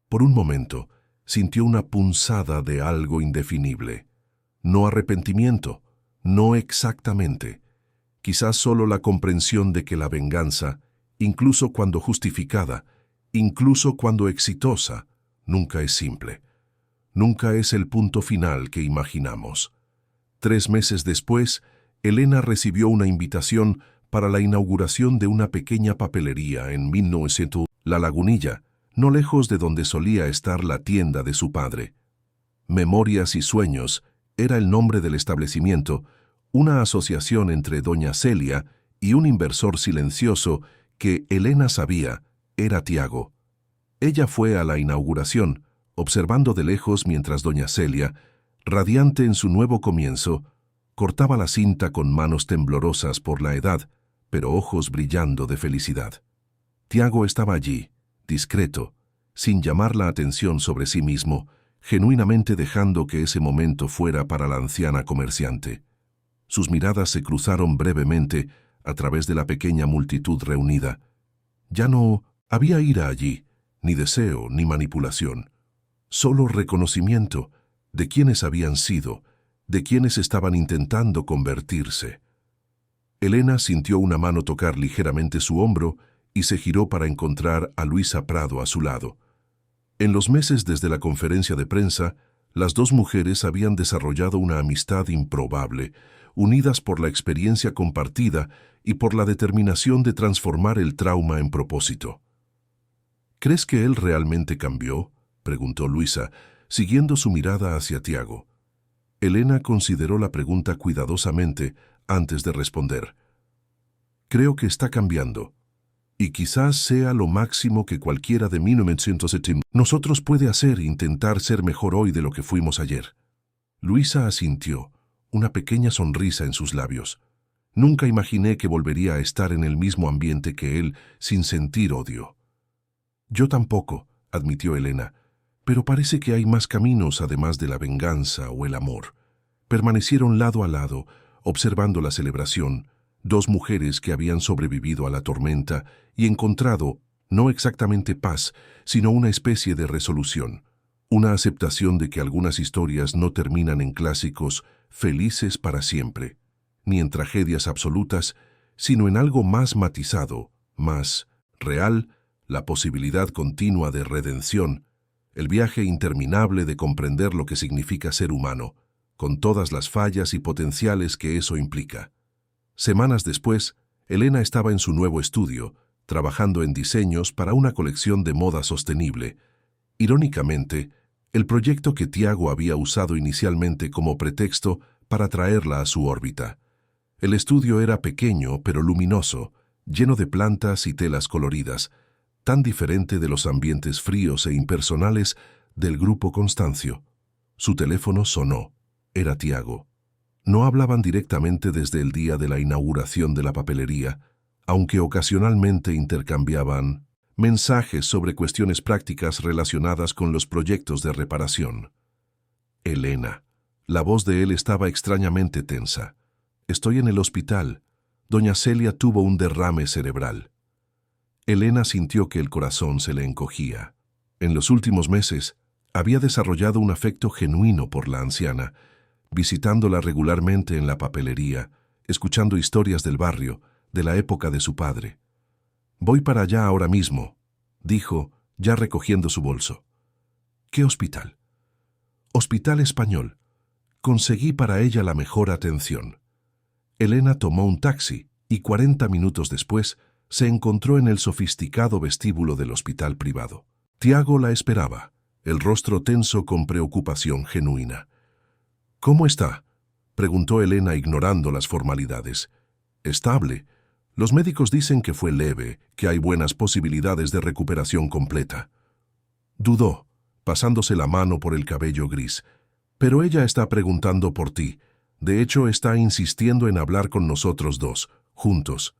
Por un momento, sintió una punzada de algo indefinible. No arrepentimiento, no exactamente. Quizás solo la comprensión de que la venganza, incluso cuando justificada, incluso cuando exitosa, nunca es simple. Nunca es el punto final que imaginamos. 3 meses después, Elena recibió una invitación para la inauguración de una pequeña papelería en 1900, La Lagunilla, no lejos de donde solía estar la tienda de su padre. Memorias y Sueños era el nombre del establecimiento, una asociación entre doña Celia y un inversor silencioso que Elena sabía era Tiago. Ella fue a la inauguración, observando de lejos mientras doña Celia, radiante en su nuevo comienzo, cortaba la cinta con manos temblorosas por la edad, pero ojos brillando de felicidad. Tiago estaba allí, discreto, sin llamar la atención sobre sí mismo, genuinamente dejando que ese momento fuera para la anciana comerciante. Sus miradas se cruzaron brevemente a través de la pequeña multitud reunida. Ya no había ira allí, ni deseo, ni manipulación. Solo reconocimiento de quienes habían sido, de quienes estaban intentando convertirse. Elena sintió una mano tocar ligeramente su hombro y se giró para encontrar a Luisa Prado a su lado. En los meses desde la conferencia de prensa, las dos mujeres habían desarrollado una amistad improbable, unidas por la experiencia compartida y por la determinación de transformar el trauma en propósito. ¿Crees que él realmente cambió?, preguntó Luisa, siguiendo su mirada hacia Tiago. Elena consideró la pregunta cuidadosamente antes de responder. Creo que está cambiando, y quizás sea lo máximo que cualquiera de 1970 nosotros puede hacer, intentar ser mejor hoy de lo que fuimos ayer. Luisa asintió, una pequeña sonrisa en sus labios. Nunca imaginé que volvería a estar en el mismo ambiente que él sin sentir odio. Yo tampoco, admitió Elena, pero parece que hay más caminos además de la venganza o el amor. Permanecieron lado a lado, observando la celebración, dos mujeres que habían sobrevivido a la tormenta y encontrado, no exactamente paz, sino una especie de resolución, una aceptación de que algunas historias no terminan en clásicos felices para siempre, ni en tragedias absolutas, sino en algo más matizado, más real, la posibilidad continua de redención, el viaje interminable de comprender lo que significa ser humano, con todas las fallas y potenciales que eso implica. Semanas después, Elena estaba en su nuevo estudio, trabajando en diseños para una colección de moda sostenible. Irónicamente, el proyecto que Tiago había usado inicialmente como pretexto para traerla a su órbita. El estudio era pequeño pero luminoso, lleno de plantas y telas coloridas, tan diferente de los ambientes fríos e impersonales del grupo Constancio. Su teléfono sonó. Era Tiago. No hablaban directamente desde el día de la inauguración de la papelería, aunque ocasionalmente intercambiaban mensajes sobre cuestiones prácticas relacionadas con los proyectos de reparación. Elena. La voz de él estaba extrañamente tensa. Estoy en el hospital. Doña Celia tuvo un derrame cerebral. Elena sintió que el corazón se le encogía. En los últimos meses, había desarrollado un afecto genuino por la anciana, visitándola regularmente en la papelería, escuchando historias del barrio, de la época de su padre. «Voy para allá ahora mismo», dijo, ya recogiendo su bolso. «¿Qué hospital?» «Hospital Español. Conseguí para ella la mejor atención». Elena tomó un taxi y 40 minutos después se encontró en el sofisticado vestíbulo del hospital privado. Tiago la esperaba, el rostro tenso con preocupación genuina. «¿Cómo está?», preguntó Elena ignorando las formalidades. «Estable. Los médicos dicen que fue leve, que hay buenas posibilidades de recuperación completa». Dudó, pasándose la mano por el cabello gris. «Pero ella está preguntando por ti. De hecho, está insistiendo en hablar con nosotros dos, juntos».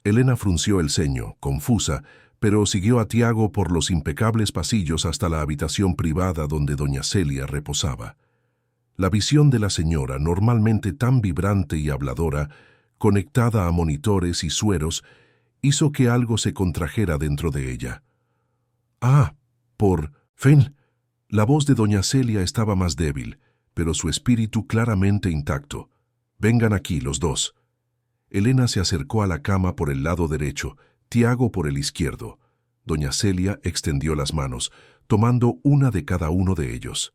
Elena frunció el ceño, confusa, pero siguió a Tiago por los impecables pasillos hasta la habitación privada donde doña Celia reposaba. La visión de la señora, normalmente tan vibrante y habladora, conectada a monitores y sueros, hizo que algo se contrajera dentro de ella. «Ah, por fin». La voz de doña Celia estaba más débil, pero su espíritu claramente intacto. «Vengan aquí los dos». Elena se acercó a la cama por el lado derecho, Tiago por el izquierdo. Doña Celia extendió las manos, tomando una de cada uno de ellos.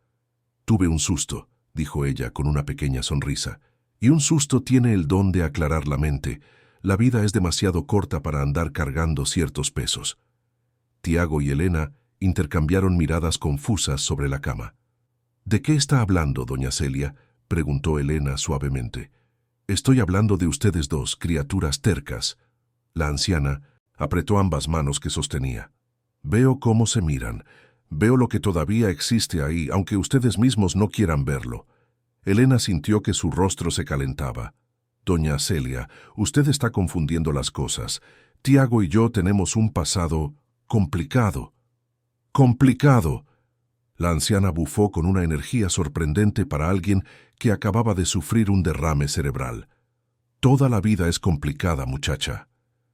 «Tuve un susto», dijo ella con una pequeña sonrisa. «Y un susto tiene el don de aclarar la mente. La vida es demasiado corta para andar cargando ciertos pesos». Tiago y Elena intercambiaron miradas confusas sobre la cama. «¿De qué está hablando, doña Celia?», preguntó Elena suavemente. «Estoy hablando de ustedes dos, criaturas tercas». La anciana apretó ambas manos que sostenía. «Veo cómo se miran. Veo lo que todavía existe ahí, aunque ustedes mismos no quieran verlo». Elena sintió que su rostro se calentaba. «Doña Celia, usted está confundiendo las cosas. Tiago y yo tenemos un pasado complicado». «¡Complicado!». La anciana bufó con una energía sorprendente para alguien que acababa de sufrir un derrame cerebral. Toda la vida es complicada, muchacha.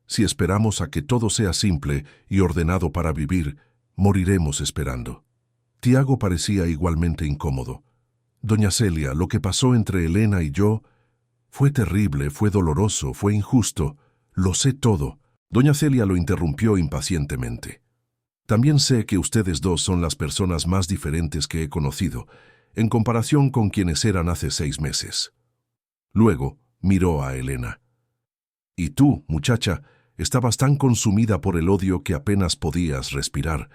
Si esperamos a que todo sea simple y ordenado para vivir, moriremos esperando. Tiago parecía igualmente incómodo. Doña Celia, lo que pasó entre Elena y yo fue terrible, fue doloroso, fue injusto. Lo sé todo. Doña Celia lo interrumpió impacientemente. También sé que ustedes dos son las personas más diferentes que he conocido, en comparación con quienes eran hace 6 meses. Luego miró a Elena. Y tú, muchacha, estabas tan consumida por el odio que apenas podías respirar.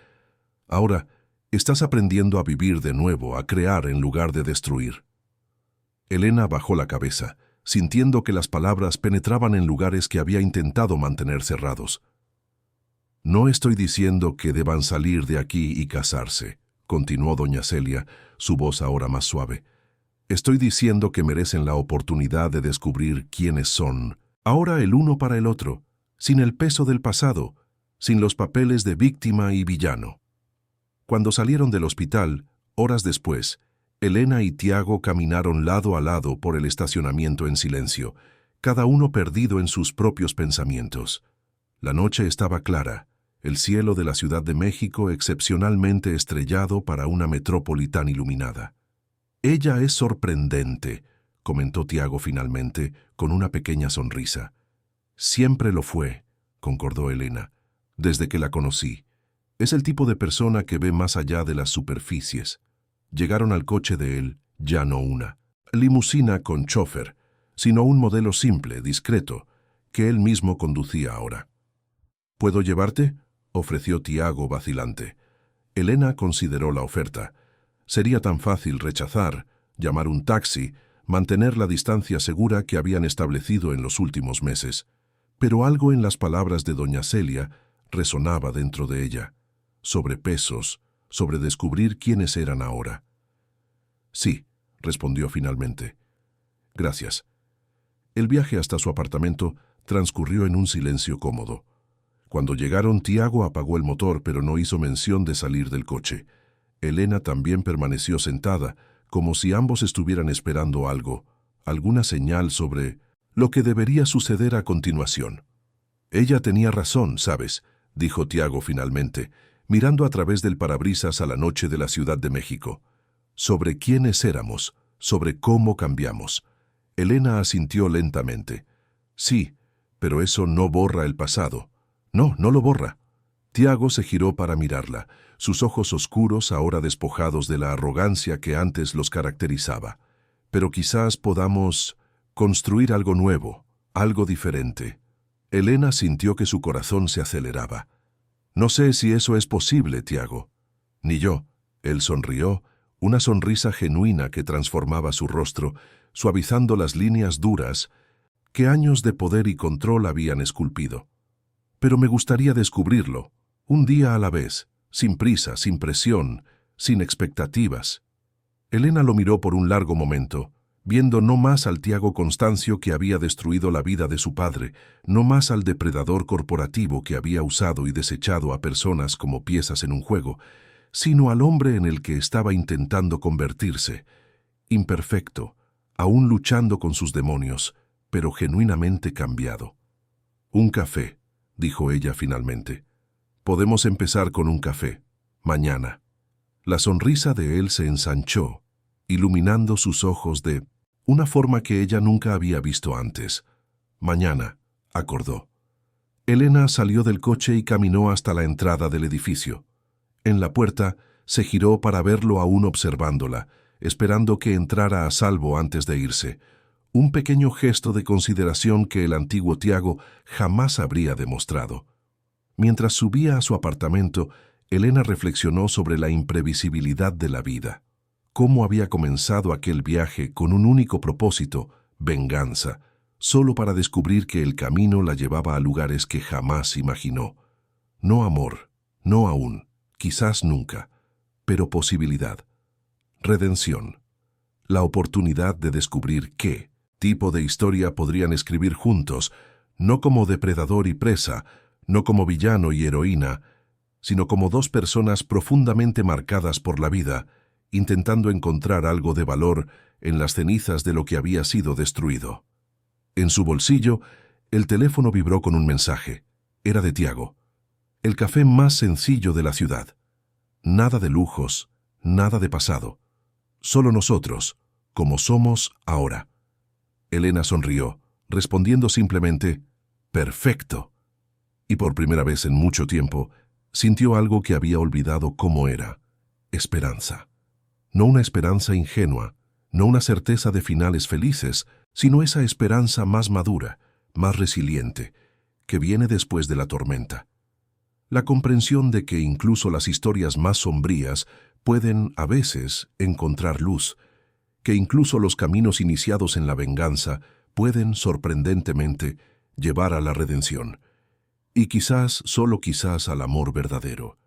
Ahora estás aprendiendo a vivir de nuevo, a crear en lugar de destruir. Elena bajó la cabeza, sintiendo que las palabras penetraban en lugares que había intentado mantener cerrados. No estoy diciendo que deban salir de aquí y casarse, continuó doña Celia, su voz ahora más suave. Estoy diciendo que merecen la oportunidad de descubrir quiénes son, ahora el uno para el otro, sin el peso del pasado, sin los papeles de víctima y villano. Cuando salieron del hospital, horas después, Elena y Tiago caminaron lado a lado por el estacionamiento en silencio, cada uno perdido en sus propios pensamientos. La noche estaba clara, el cielo de la Ciudad de México excepcionalmente estrellado para una metrópoli tan iluminada. «Ella es sorprendente», comentó Tiago finalmente, con una pequeña sonrisa. «Siempre lo fue», concordó Elena, «desde que la conocí. Es el tipo de persona que ve más allá de las superficies». Llegaron al coche de él, ya no una limusina con chofer, sino un modelo simple, discreto, que él mismo conducía ahora. «¿Puedo llevarte?», ofreció Tiago vacilante. Elena consideró la oferta. Sería tan fácil rechazar, llamar un taxi, mantener la distancia segura que habían establecido en los últimos meses. Pero algo en las palabras de doña Celia resonaba dentro de ella. Sobrepesos, sobre descubrir quiénes eran ahora. «Sí», respondió finalmente. «Gracias». El viaje hasta su apartamento transcurrió en un silencio cómodo. Cuando llegaron, Tiago apagó el motor, pero no hizo mención de salir del coche. Elena también permaneció sentada, como si ambos estuvieran esperando algo, alguna señal sobre lo que debería suceder a continuación. «Ella tenía razón, ¿sabes?», dijo Tiago finalmente, mirando a través del parabrisas a la noche de la Ciudad de México. «Sobre quiénes éramos, sobre cómo cambiamos». Elena asintió lentamente. «Sí, pero eso no borra el pasado». «No, no lo borra». Tiago se giró para mirarla, sus ojos oscuros ahora despojados de la arrogancia que antes los caracterizaba. «Pero quizás podamos construir algo nuevo, algo diferente». Elena sintió que su corazón se aceleraba. «No sé si eso es posible, Tiago». «Ni yo». Él sonrió, una sonrisa genuina que transformaba su rostro, suavizando las líneas duras que años de poder y control habían esculpido. «Pero me gustaría descubrirlo, un día a la vez, sin prisa, sin presión, sin expectativas». Elena lo miró por un largo momento, viendo no más al Tiago Constancio que había destruido la vida de su padre, no más al depredador corporativo que había usado y desechado a personas como piezas en un juego, sino al hombre en el que estaba intentando convertirse, imperfecto, aún luchando con sus demonios, pero genuinamente cambiado. «Un café», dijo ella finalmente. «Podemos empezar con un café, mañana». La sonrisa de él se ensanchó, iluminando sus ojos de una forma que ella nunca había visto antes. «Mañana», acordó. Elena salió del coche y caminó hasta la entrada del edificio. En la puerta se giró para verlo aún observándola, esperando que entrara a salvo antes de irse. Un pequeño gesto de consideración que el antiguo Tiago jamás habría demostrado. Mientras subía a su apartamento, Elena reflexionó sobre la imprevisibilidad de la vida. Cómo había comenzado aquel viaje con un único propósito, venganza, solo para descubrir que el camino la llevaba a lugares que jamás imaginó. No amor, no aún, quizás nunca, pero posibilidad. Redención. La oportunidad de descubrir qué tipo de historia podrían escribir juntos, no como depredador y presa, no como villano y heroína, sino como dos personas profundamente marcadas por la vida, intentando encontrar algo de valor en las cenizas de lo que había sido destruido. En su bolsillo, el teléfono vibró con un mensaje. Era de Tiago. El café más sencillo de la ciudad. Nada de lujos, nada de pasado. Solo nosotros, como somos ahora. Elena sonrió, respondiendo simplemente, «Perfecto». Y por primera vez en mucho tiempo, sintió algo que había olvidado cómo era: esperanza. No una esperanza ingenua, no una certeza de finales felices, sino esa esperanza más madura, más resiliente, que viene después de la tormenta. La comprensión de que incluso las historias más sombrías pueden, a veces, encontrar luz, que incluso los caminos iniciados en la venganza pueden, sorprendentemente, llevar a la redención, y quizás, solo quizás, al amor verdadero.